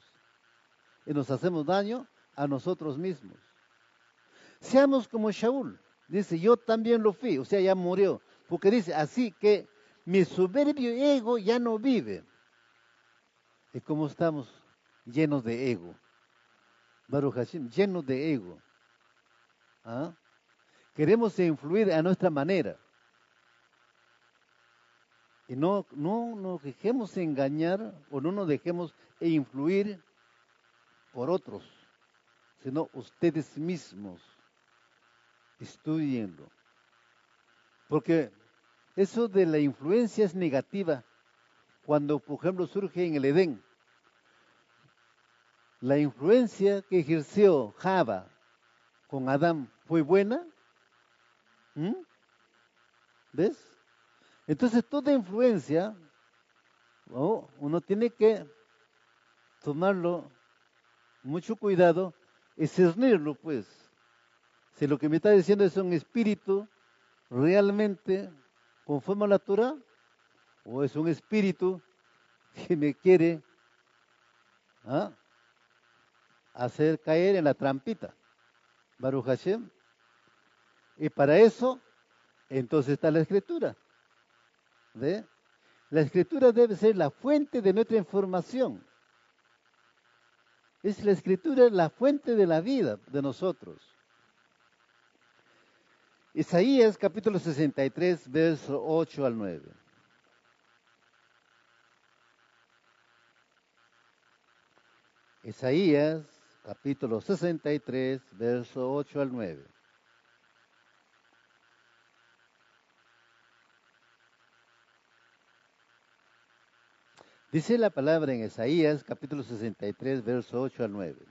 y nos hacemos daño a nosotros mismos. Seamos como Shaul. Dice, yo también lo fui, o sea, ya murió. Porque dice, así que mi soberbio ego ya no vive. ¿Y cómo estamos? Llenos de ego. Baruch Hashem, llenos de ego. ¿Ah? Queremos influir a nuestra manera. Y no nos dejemos engañar o no nos dejemos influir por otros, sino ustedes mismos. Estudienlo. Porque eso de la influencia es negativa. Cuando, por ejemplo, surge en el Edén, la influencia que ejerció Java con Adán fue buena. ¿Mm? ¿Ves? Entonces, toda influencia, ¿no? Uno tiene que tomarlo mucho cuidado y discernirlo, pues. Si lo que me está diciendo es un espíritu realmente conforme a la Torah, o es un espíritu que me quiere, ¿ah?, hacer caer en la trampita. Baruch Hashem. Y para eso, entonces está la escritura. ¿Ve? La escritura debe ser la fuente de nuestra información. Es la escritura la fuente de la vida de nosotros. Isaías capítulo 63, verso 8 al 9. Isaías capítulo 63, verso 8 al 9. Dice la palabra en Isaías capítulo 63, verso 8 al 9.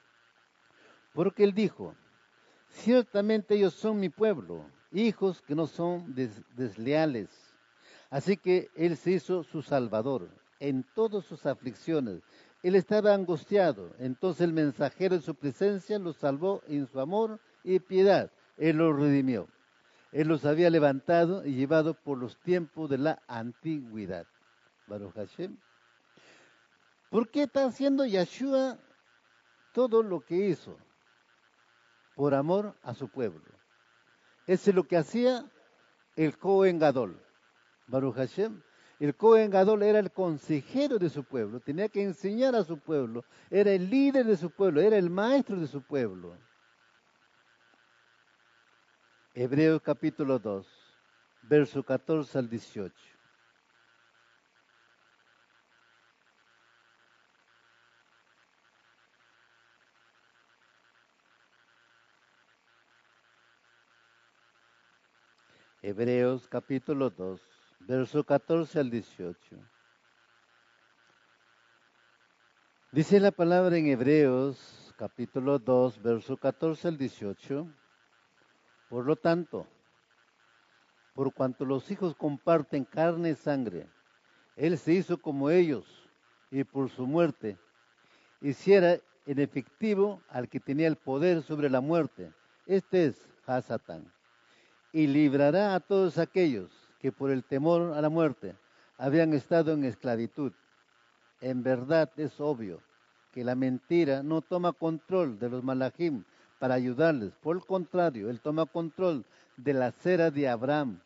Porque él dijo, ciertamente ellos son mi pueblo, hijos que no son desleales. Así que él se hizo su salvador en todas sus aflicciones. Él estaba angustiado, entonces el mensajero en su presencia los salvó en su amor y piedad. Él los redimió. Él los había levantado y llevado por los tiempos de la antigüedad. Baruch Hashem. ¿Por qué está haciendo Yeshua todo lo que hizo? Por amor a su pueblo. Eso es lo que hacía el Cohen Gadol. Baruch Hashem. El Cohen Gadol era el consejero de su pueblo, tenía que enseñar a su pueblo, era el líder de su pueblo, era el maestro de su pueblo. Hebreos capítulo 2, verso 14 al 18. Hebreos capítulo 2, verso 14 al 18. Dice la palabra en Hebreos capítulo 2, verso 14 al 18. Por lo tanto, por cuanto los hijos comparten carne y sangre, Él se hizo como ellos y por su muerte hiciera en efectivo al que tenía el poder sobre la muerte. Este es Hasatán. Y librará a todos aquellos que por el temor a la muerte habían estado en esclavitud. En verdad es obvio que la mentira no toma control de los malajim para ayudarles. Por el contrario, él toma control de la cera de Abraham,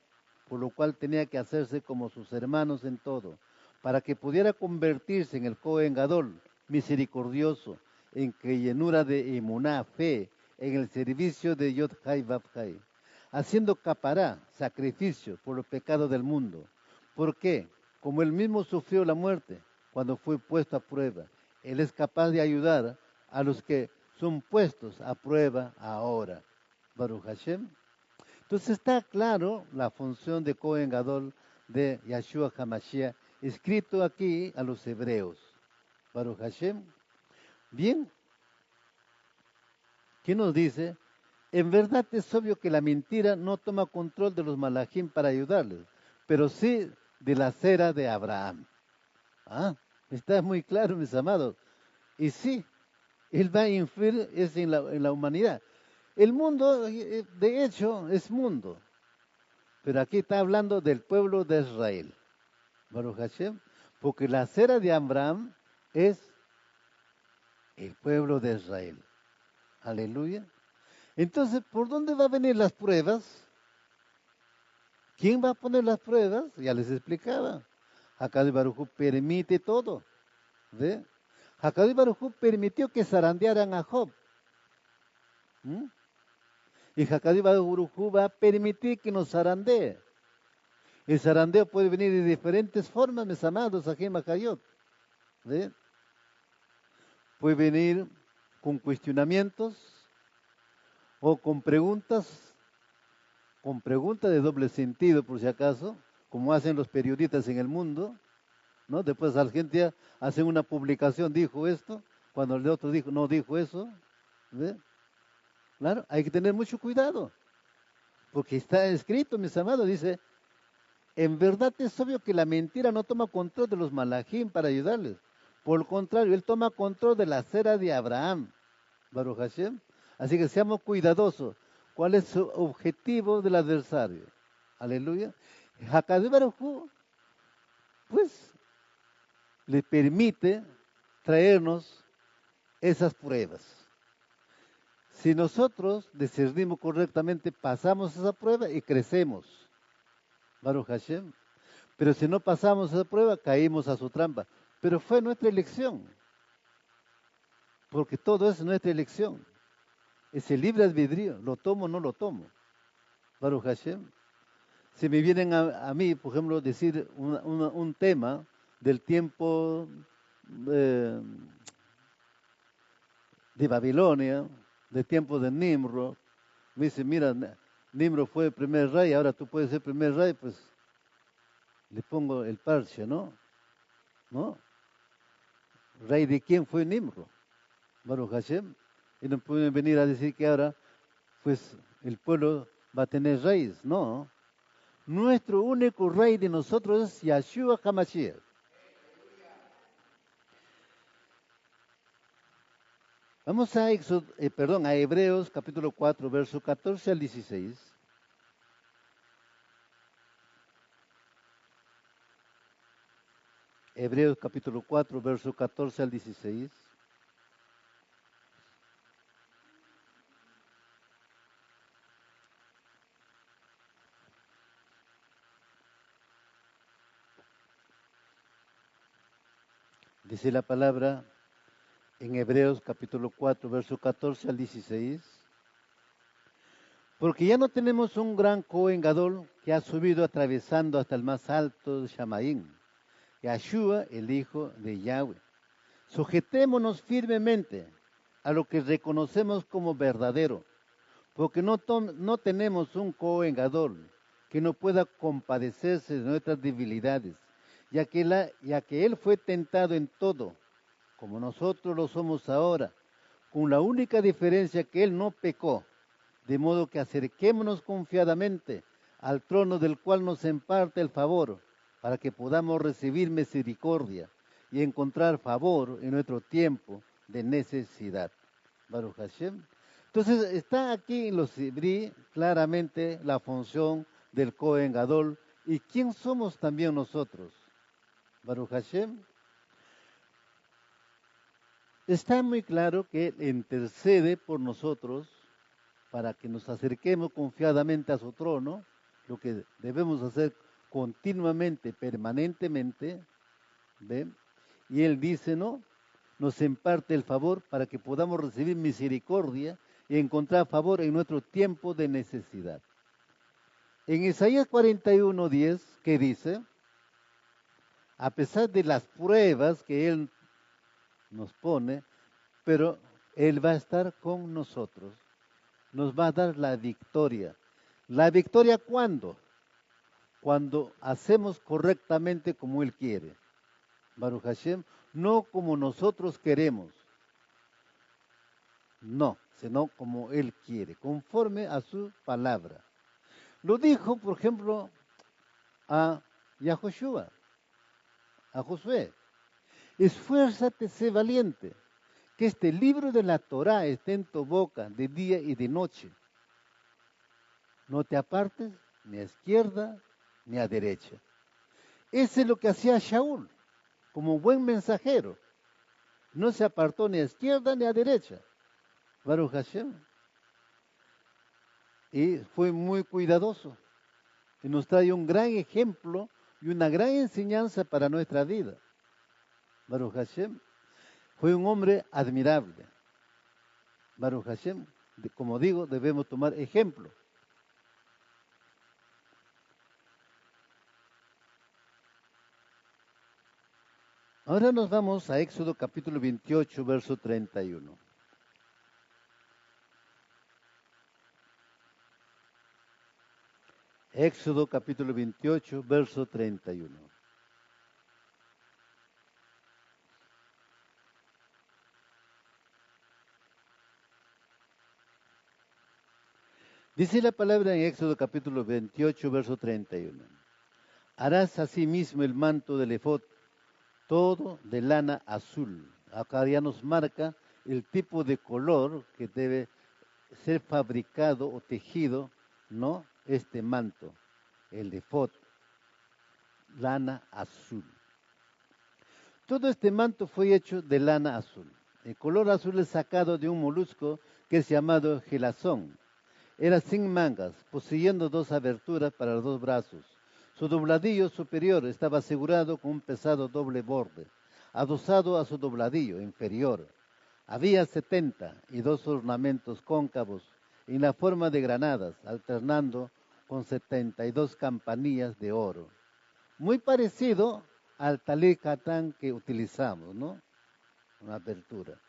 por lo cual tenía que hacerse como sus hermanos en todo, para que pudiera convertirse en el Cohen Gadol, misericordioso, en que llenura de emuná, fe, en el servicio de Yod Hai Vav Hai, haciendo capará, sacrificio por los pecados del mundo. ¿Por qué? Como él mismo sufrió la muerte cuando fue puesto a prueba, él es capaz de ayudar a los que son puestos a prueba ahora. Baruch Hashem. Entonces está claro la función de Cohen Gadol de Yeshua HaMashiach, escrito aquí a los hebreos. Baruch Hashem. Bien, ¿Qué nos dice? En verdad es obvio que la mentira no toma control de los malajim para ayudarles, pero sí de la cera de Abraham. Ah, está muy claro, mis amados. Y sí, él va a influir en la humanidad. El mundo, de hecho, es mundo, pero aquí está hablando del pueblo de Israel. Baruch Hashem, porque la cera de Abraham es el pueblo de Israel. Aleluya. Entonces, ¿por dónde van a venir las pruebas? ¿Quién va a poner las pruebas? Ya les explicaba. Hakadosh Baruj Hu permite todo. ¿Ve? Hakadosh Baruj Hu permitió que zarandearan a Job. ¿Mm? Y Hakadosh Baruj Hu va a permitir que nos zarandee. El zarandeo puede venir de diferentes formas, mis amados, aquí en Macayot. ¿Ve? Puede venir con cuestionamientos o con preguntas de doble sentido, por si acaso, como hacen los periodistas en el mundo, ¿no? Después la gente hace una publicación, dijo esto, cuando el de otro dijo, no dijo eso. ¿Ve? Claro, hay que tener mucho cuidado, porque está escrito, mis amados, dice, en verdad es obvio que la mentira no toma control de los malajim para ayudarles. Por el contrario, él toma control de la cera de Abraham, Baruch Hashem. Así que seamos cuidadosos. ¿Cuál es su objetivo del adversario? Aleluya. Hakadosh Baruj Hu, pues, le permite traernos esas pruebas. Si nosotros discernimos correctamente, pasamos esa prueba y crecemos. Baruch Hashem. Pero si no pasamos esa prueba, caímos a su trampa. Pero fue nuestra elección, porque todo es nuestra elección. Es el libre albedrío, lo tomo o no lo tomo. Baruch Hashem. Si me vienen a mí, por ejemplo, decir un tema del tiempo eh, de Babilonia, del tiempo de Nimrod, me dice, mira, Nimrod fue el primer rey, ahora tú puedes ser primer rey, pues le pongo el parche, ¿no? ¿No? ¿Rey de quién fue Nimrod? Baruch Hashem. Y no pueden venir a decir que ahora, pues, el pueblo va a tener reyes. No. Nuestro único rey de nosotros es Yahshua HaMashiach. Vamos a, a Hebreos capítulo 4, verso 14 al 16. Hebreos capítulo 4, verso 14 al 16. Dice la palabra en Hebreos capítulo 4, verso 14 al 16. Porque ya no tenemos un gran Cohen Gadol que ha subido atravesando hasta el más alto de Shamaín, Yahshua, el Hijo de Yahweh. Sujetémonos firmemente a lo que reconocemos como verdadero, porque no tenemos un Cohen Gadol que no pueda compadecerse de nuestras debilidades, ya que Él fue tentado en todo, como nosotros lo somos ahora, con la única diferencia que Él no pecó, de modo que acerquémonos confiadamente al trono del cual nos imparte el favor, para que podamos recibir misericordia y encontrar favor en nuestro tiempo de necesidad. Baruch Hashem. Entonces está aquí en los Ibrí claramente la función del Cohen Gadol y quién somos también nosotros. Baruch Hashem. Está muy claro que Él intercede por nosotros para que nos acerquemos confiadamente a su trono, lo que debemos hacer continuamente, permanentemente, ¿ven? Y Él dice, ¿no? Nos imparte el favor para que podamos recibir misericordia y encontrar favor en nuestro tiempo de necesidad. En Isaías 41:10, ¿qué dice? A pesar de las pruebas que Él nos pone, pero Él va a estar con nosotros. Nos va a dar la victoria. ¿La victoria cuándo? Cuando hacemos correctamente como Él quiere. Baruch Hashem, no como nosotros queremos. No, sino como Él quiere, conforme a su palabra. Lo dijo, por ejemplo, a Yahoshua, a Josué. Esfuérzate, sé valiente, que este libro de la Torá esté en tu boca de día y de noche. No te apartes ni a izquierda ni a derecha. Ese es lo que hacía Shaul, como buen mensajero. No se apartó ni a izquierda ni a derecha. Baruch Hashem. Y fue muy cuidadoso. Y nos trae un gran ejemplo y una gran enseñanza para nuestra vida. Baruch Hashem fue un hombre admirable. Baruch Hashem, como digo, debemos tomar ejemplo. Ahora nos vamos a Éxodo capítulo 28, verso 31. Éxodo capítulo 28, verso 31. Dice la palabra en Éxodo capítulo 28, verso 31. Harás asimismo el manto del efod, todo de lana azul. Acá ya nos marca el tipo de color que debe ser fabricado o tejido, ¿no? Este manto, el efod, lana azul. Todo este manto fue hecho de lana azul. El color azul es sacado de un molusco que es llamado gelazón. Era sin mangas, poseyendo dos aberturas para los dos brazos. Su dobladillo superior estaba asegurado con un pesado doble borde, adosado a su dobladillo inferior. Había 72 ornamentos cóncavos en la forma de granadas, alternando con 72 campanillas de oro. Muy parecido al talit catán que utilizamos, ¿no? Una abertura.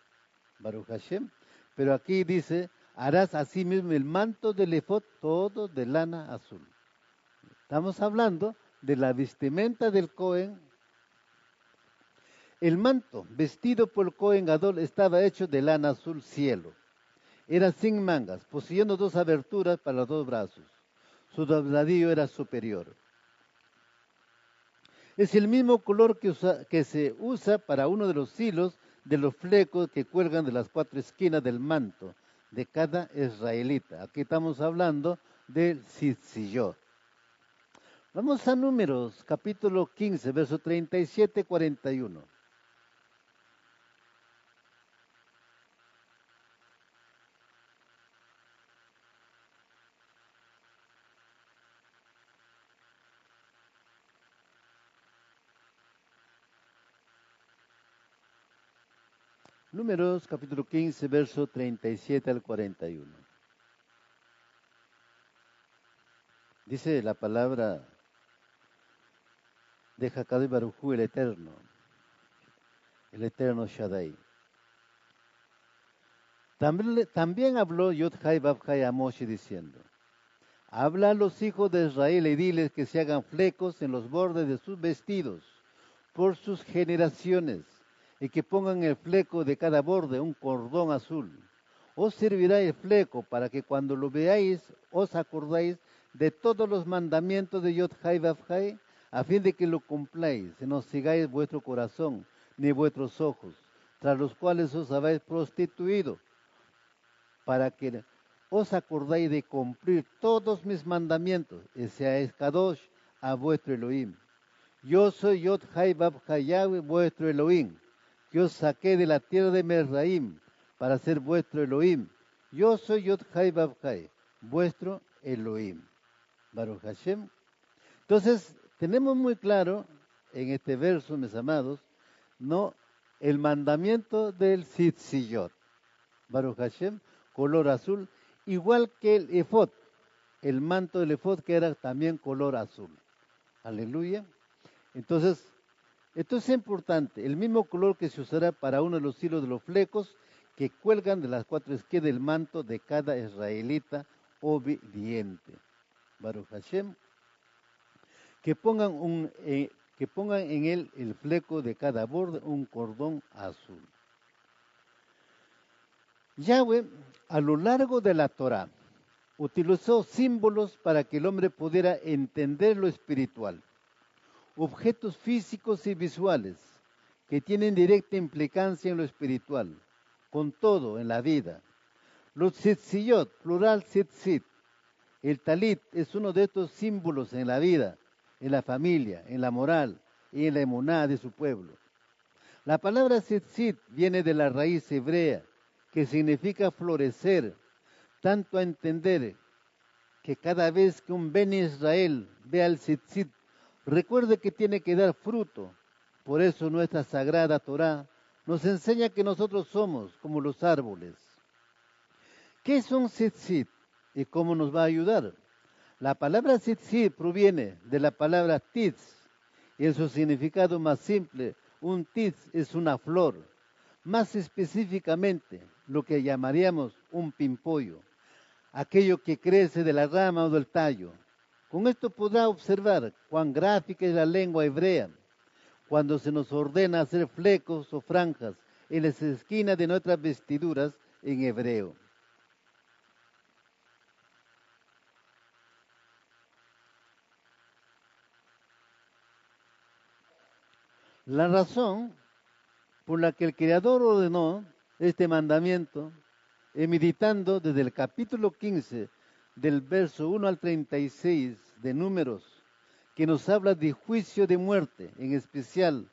Baruch Hashem. Pero aquí dice, harás asimismo el manto del efod todo de lana azul. Estamos hablando de la vestimenta del Cohen. El manto vestido por el Cohen Gadol estaba hecho de lana azul cielo. Era sin mangas, poseyendo dos aberturas para los dos brazos. Su dobladillo era superior. Es el mismo color que se usa para uno de los hilos de los flecos que cuelgan de las cuatro esquinas del manto de cada israelita. Aquí estamos hablando del tzitzillot. Vamos a Números, capítulo 15, verso 37-41. Números, capítulo 15, verso 37 al 41. Dice la palabra de Jacad Barujú, el eterno Shaddai. También habló Yod-Hai Bab-Hai a Moshe diciendo, habla a los hijos de Israel y diles que se hagan flecos en los bordes de sus vestidos por sus generaciones y que pongan el fleco de cada borde un cordón azul. Os servirá el fleco para que cuando lo veáis os acordéis de todos los mandamientos de Yod-Hai Bab-Hai a fin de que lo cumpláis y no sigáis vuestro corazón ni vuestros ojos, tras los cuales os habéis prostituido, para que os acordáis de cumplir todos mis mandamientos y seáis Kadosh a vuestro Elohim. Yo soy Yod-Hai Bab-Hai Yahweh, vuestro Elohim, que os saqué de la tierra de Merraim para ser vuestro Elohim. Yo soy Yod-Hai Bab-Hai, vuestro Elohim. Baruch Hashem. Entonces, tenemos muy claro en este verso, mis amados, no el mandamiento del tzitzillot. Baruch Hashem, color azul, igual que el efod, el manto del efod que era también color azul. Aleluya. Entonces, esto es importante, el mismo color que se usará para uno de los hilos de los flecos que cuelgan de las cuatro esquinas del manto de cada israelita obediente. Baruch Hashem, que pongan en él el fleco de cada borde un cordón azul. Yahweh, a lo largo de la Torá, utilizó símbolos para que el hombre pudiera entender lo espiritual, objetos físicos y visuales que tienen directa implicancia en lo espiritual, con todo en la vida. Los tzitziyot, plural tzitzit, el talit es uno de estos símbolos en la vida, en la familia, en la moral y en la emuná de su pueblo. La palabra tzitzit viene de la raíz hebrea, que significa florecer, tanto a entender que cada vez que un Ben Israel vea el tzitzit, recuerde que tiene que dar fruto. Por eso nuestra sagrada Torá nos enseña que nosotros somos como los árboles. ¿Qué es un tzitzit y cómo nos va a ayudar? La palabra tzitzit proviene de la palabra titz, y en su significado más simple, un titz es una flor, más específicamente lo que llamaríamos un pimpollo, aquello que crece de la rama o del tallo. Con esto podrá observar cuán gráfica es la lengua hebrea, cuando se nos ordena hacer flecos o franjas en las esquinas de nuestras vestiduras en hebreo. La razón por la que el Creador ordenó este mandamiento, meditando desde el capítulo 15, del verso 1 al 36 de Números, que nos habla de juicio de muerte, en especial,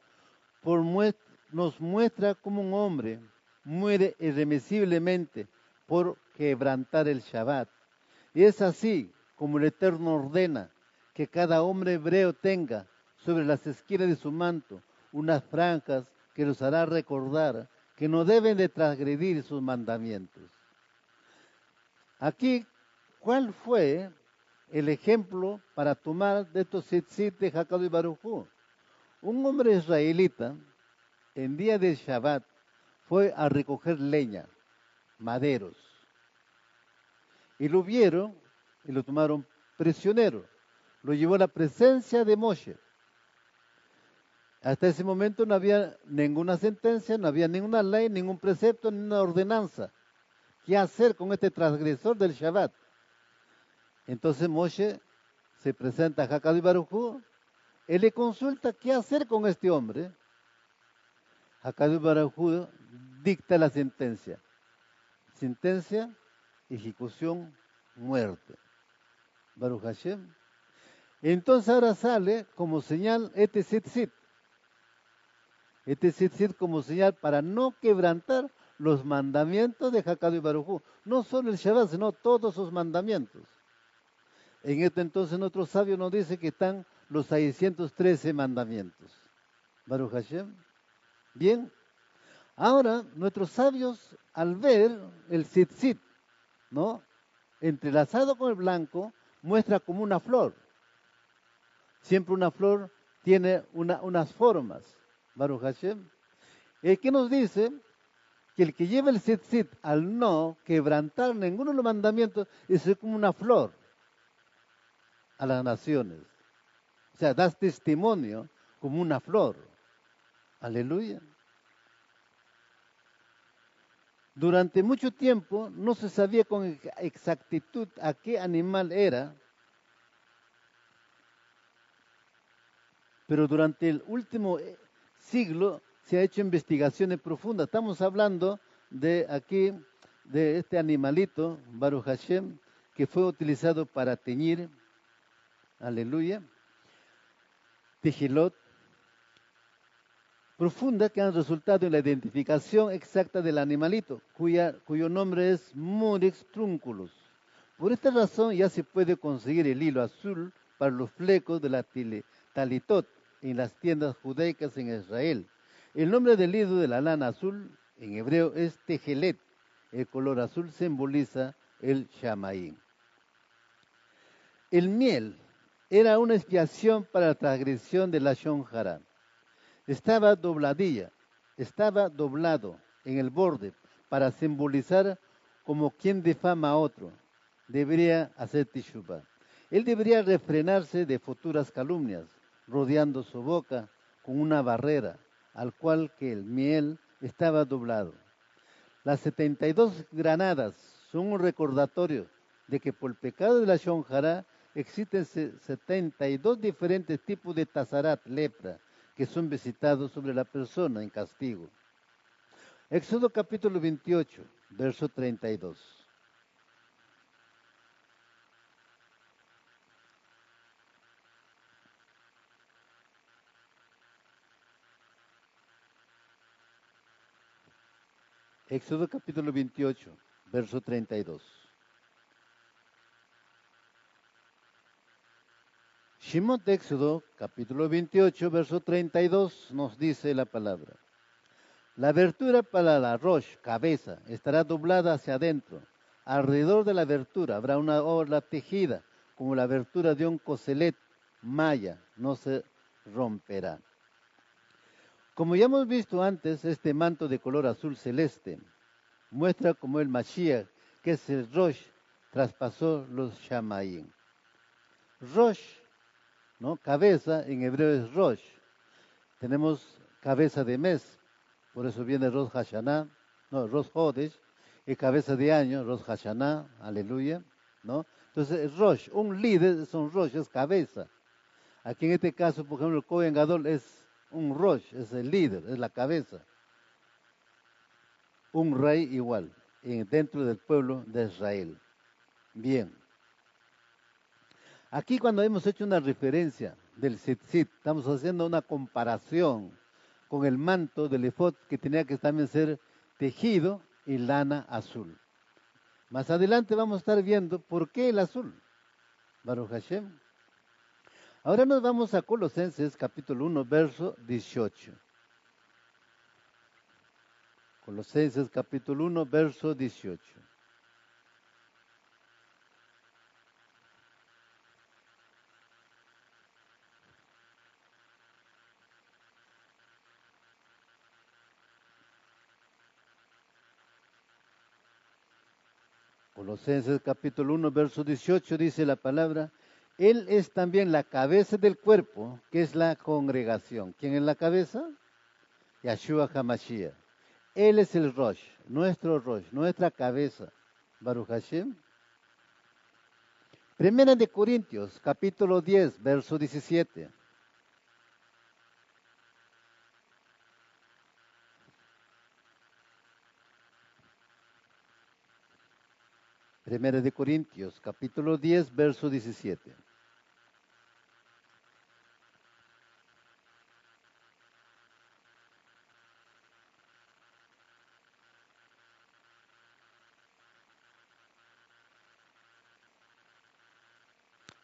nos muestra cómo un hombre muere irremisiblemente por quebrantar el Shabbat. Y es así como el Eterno ordena que cada hombre hebreo tenga sobre las esquinas de su manto unas franjas que los hará recordar que no deben de transgredir sus mandamientos. Aquí, ¿cuál fue el ejemplo para tomar de estos tzitzit de Jacob y Barujú? Un hombre israelita, en día de Shabbat, fue a recoger leña, maderos, y lo vieron y lo tomaron prisionero. Lo llevó a la presencia de Moshe. Hasta ese momento no había ninguna sentencia, no había ninguna ley, ningún precepto, ninguna ordenanza. ¿Qué hacer con este transgresor del Shabbat? Entonces Moshe se presenta a Jacob y Barujú. Él le consulta qué hacer con este hombre. Jacob y Barujú dicta la sentencia. Sentencia, ejecución, muerte. Baruch Hashem. Entonces ahora sale como señal este tzitzit. Este tzitzit como señal para no quebrantar los mandamientos de Jacob y Barujú. No solo el Shabbat, sino todos sus mandamientos. En este entonces nuestro sabio nos dice que están los 613 mandamientos. Baruch Hashem. Bien. Ahora, nuestros sabios, al ver el tzitzit, ¿no?, entrelazado con el blanco, muestra como una flor. Siempre una flor tiene unas formas. Baruch Hashem. ¿Qué nos dice? Que el que lleva el tzitzit al no quebrantar ninguno de los mandamientos es como una flor a las naciones. O sea, das testimonio como una flor. Aleluya. Durante mucho tiempo no se sabía con exactitud a qué animal era, pero durante el último siglo se ha hecho investigaciones profundas. Estamos hablando de aquí, de este animalito, Baruch Hashem, que fue utilizado para teñir, aleluya, tejilot, profunda que han resultado en la identificación exacta del animalito, cuyo nombre es Murex trunculus. Por esta razón ya se puede conseguir el hilo azul para los flecos de la talitot en las tiendas judaicas en Israel. El nombre del hilo de la lana azul en hebreo es tejelet. El color azul simboliza el shamaín. El miel era una expiación para la transgresión de la Lashon Hara. Estaba doblado en el borde para simbolizar como quien difama a otro. Debería hacer teshuvá. Él debería refrenarse de futuras calumnias, rodeando su boca con una barrera, al cual que el miel estaba doblado. Las 72 granadas son un recordatorio de que por el pecado de la Shonjara existen 72 diferentes tipos de tazarat, lepra, que son visitados sobre la persona en castigo. Éxodo capítulo 28, verso 32. Éxodo capítulo 28, verso 32. Shemot Éxodo capítulo 28, verso 32 nos dice la palabra. La abertura para la rosh, cabeza, estará doblada hacia adentro. Alrededor de la abertura habrá una orla tejida, como la abertura de un coselet malla, no se romperá. Como ya hemos visto antes, este manto de color azul celeste muestra como el Mashiach, que es el Rosh, traspasó los Shamayim. Rosh, ¿no? Cabeza, en hebreo es Rosh. Tenemos cabeza de mes, por eso viene Rosh Hashanah, no, Rosh Hodesh, y cabeza de año, Rosh Hashanah, aleluya, ¿no? Entonces, Rosh, un líder es un Rosh, es cabeza. Aquí en este caso, por ejemplo, el Kohen Gadol es un Rosh, es el líder, es la cabeza. Un rey igual, dentro del pueblo de Israel. Bien. Aquí cuando hemos hecho una referencia del tzitzit, estamos haciendo una comparación con el manto del efod que tenía que también ser tejido y lana azul. Más adelante vamos a estar viendo por qué el azul. Baruch Hashem. Ahora nos vamos a Colosenses capítulo 1, verso 18. Colosenses capítulo 1, verso 18. Colosenses capítulo 1, verso 18 dice la palabra, Él es también la cabeza del cuerpo, que es la congregación. ¿Quién es la cabeza? Yahshua HaMashiach. Él es el Rosh, nuestra cabeza. Baruch Hashem. Primera de Corintios, capítulo 10, verso 17. Primera de Corintios, capítulo 10, verso 17.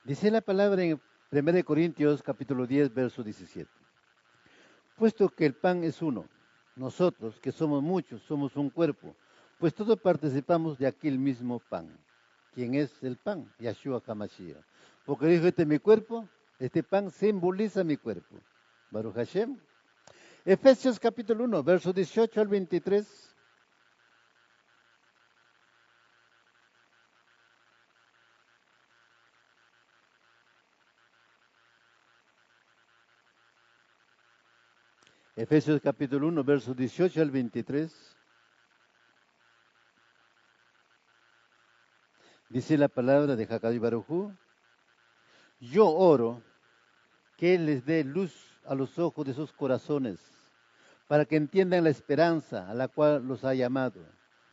Dice la palabra en 1 Corintios capítulo 10, verso 17. Puesto que el pan es uno, nosotros que somos muchos, somos un cuerpo, pues todos participamos de aquel mismo pan. ¿Quién es el pan? Yahshua HaMashiach. Porque dijo, este es mi cuerpo, este pan simboliza mi cuerpo. Baruch Hashem. Efesios capítulo 1, verso 18 al 23. Efesios capítulo 1, versos 18 al 23. Dice la palabra de Hakkai Baruj Hu, yo oro que Él les dé luz a los ojos de sus corazones, para que entiendan la esperanza a la cual los ha llamado,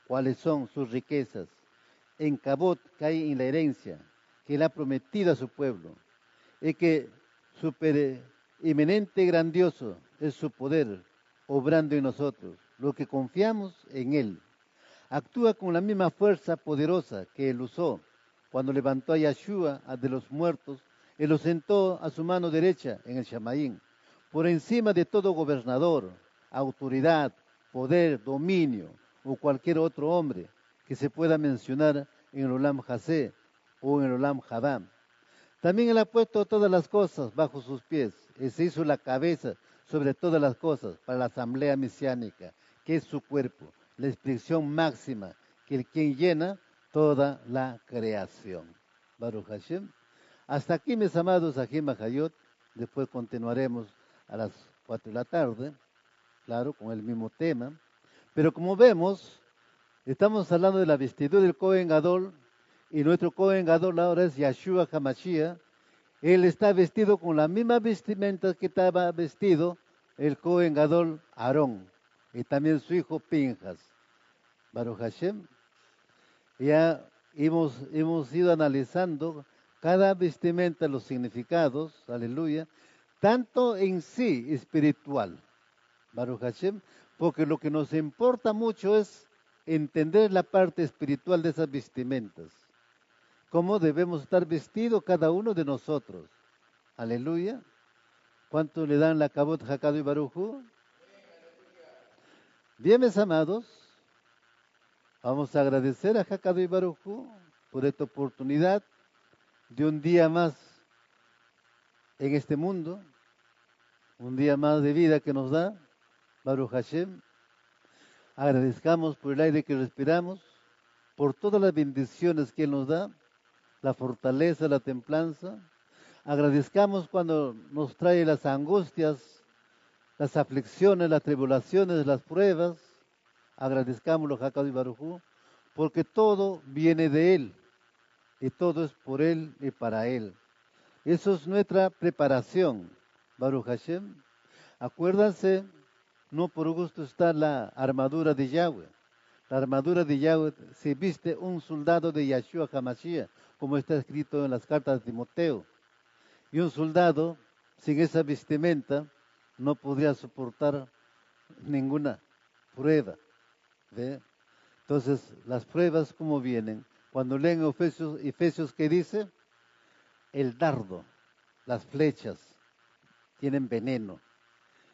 cuáles son sus riquezas, en Cabot que hay en la herencia que Él ha prometido a su pueblo, y que supereminente grandioso es su poder, obrando en nosotros, los que confiamos en Él. Actúa con la misma fuerza poderosa que Él usó cuando levantó a Yahshua de los muertos y lo sentó a su mano derecha en el Shamaín, por encima de todo gobernador, autoridad, poder, dominio o cualquier otro hombre que se pueda mencionar en el Olam Hasé o en el Olam Hadam. También Él ha puesto todas las cosas bajo sus pies y se hizo la cabeza sobre todas las cosas para la asamblea mesiánica, que es su cuerpo, la expresión máxima, que el quien llena toda la creación. Baruch Hashem. Hasta aquí, mis amados Ajim Hayot. Después continuaremos a las 4 de la tarde, claro, con el mismo tema. Pero como vemos, Estamos hablando de la vestidura del Cohen Gadol, y nuestro Cohen Gadol ahora es Yeshua HaMashiach. Él está vestido con la misma vestimenta que estaba vestido el Cohen Gadol Aarón, y también su hijo Pinjas. Baruch Hashem. Ya hemos ido analizando cada vestimenta, los significados, aleluya, tanto en sí espiritual, Baruch Hashem, porque lo que nos importa mucho es entender la parte espiritual de esas vestimentas, cómo debemos estar vestidos cada uno de nosotros, aleluya. ¿Cuánto le dan la cabot Hakado y Barujú? Bien, mis amados, vamos a agradecer a Hakado y Barujú por esta oportunidad de un día más en este mundo, un día más de vida que nos da, Baruch Hashem. Agradezcamos por el aire que respiramos, por todas las bendiciones que Él nos da, la fortaleza, la templanza. Agradezcamos cuando nos trae las angustias, las aflicciones, las tribulaciones, las pruebas. Agradezcámoslo, Hakad y Barujú, porque todo viene de Él, y todo es por Él y para Él. Eso es nuestra preparación, Baruch Hashem. Acuérdense, no por gusto está la armadura de Yahweh. La armadura de Yahweh se viste un soldado de Yeshua HaMashiach, como está escrito en las cartas de Timoteo. Y un soldado sin esa vestimenta no podría soportar ninguna prueba. ¿Ve? Entonces, las pruebas, ¿cómo vienen? Cuando leen Efesios, ¿qué dice? El dardo, las flechas, tienen veneno.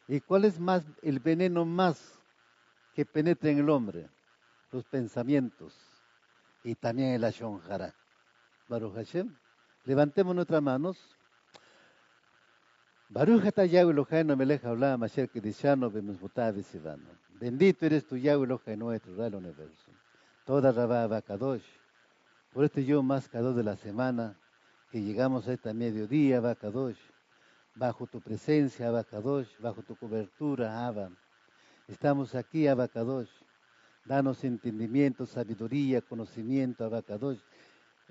¿Y cuál es más el veneno más que penetra en el hombre? Los pensamientos y también el Lashon Hara. Baruch Hashem, levantemos nuestras manos. Baruch atah Yahweh Eloheinu melech haolam asher kiddushanu b'mitzvotav v'tzivanu. Bendito eres tu Yahweh Eloheinu nuestro, Rey del universo. Toda Rabá Abacadosh, por este yo más Kadosh de la semana, que llegamos a este mediodía, Abacadosh, bajo tu presencia, Abacadosh, bajo tu cobertura, Abba. Estamos aquí, Abacadosh. Danos entendimiento, sabiduría, conocimiento, Abacadosh.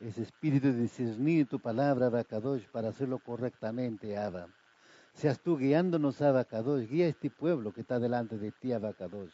Ese espíritu de discernir tu palabra, Abacadosh, para hacerlo correctamente, Abba. Seas tú guiándonos, Abacadosh. Guía a este pueblo que está delante de ti, Abacadosh.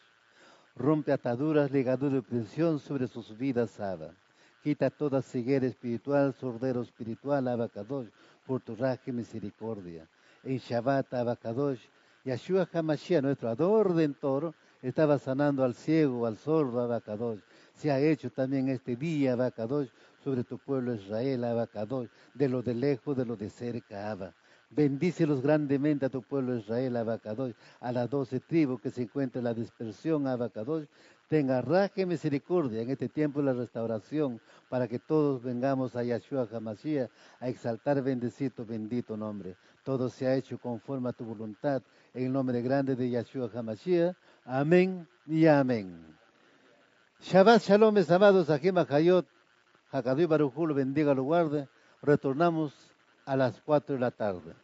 Rompe ataduras, ligaduras de presión sobre sus vidas, Abba. Quita toda ceguera espiritual, sordero espiritual, Abacadosh, por tu raje y misericordia. En Shabbat, Abacadosh, Yeshua HaMashiach, nuestro ador redentor, estaba sanando al ciego, al sordo, Abacadosh. Se ha hecho también este día, Abacadosh, sobre tu pueblo Israel, Abacadosh, de lo de lejos, de lo de cerca, Abba. Bendícelos grandemente a tu pueblo Israel, Abacadosh, a las 12 tribus que se encuentran en la dispersión, Abacadosh. Tenga raje misericordia en este tiempo de la restauración, para que todos vengamos a Yeshua HaMashiach a exaltar, bendecir tu bendito nombre. Todo se ha hecho conforme a tu voluntad, en el nombre grande de Yeshua HaMashiach. Amén y amén. Shabbat Shalom, mis amados, Ajim Hayot, Hakadú Baruj Hu, lo bendiga, lo guarde. Retornamos a las 4 de la tarde.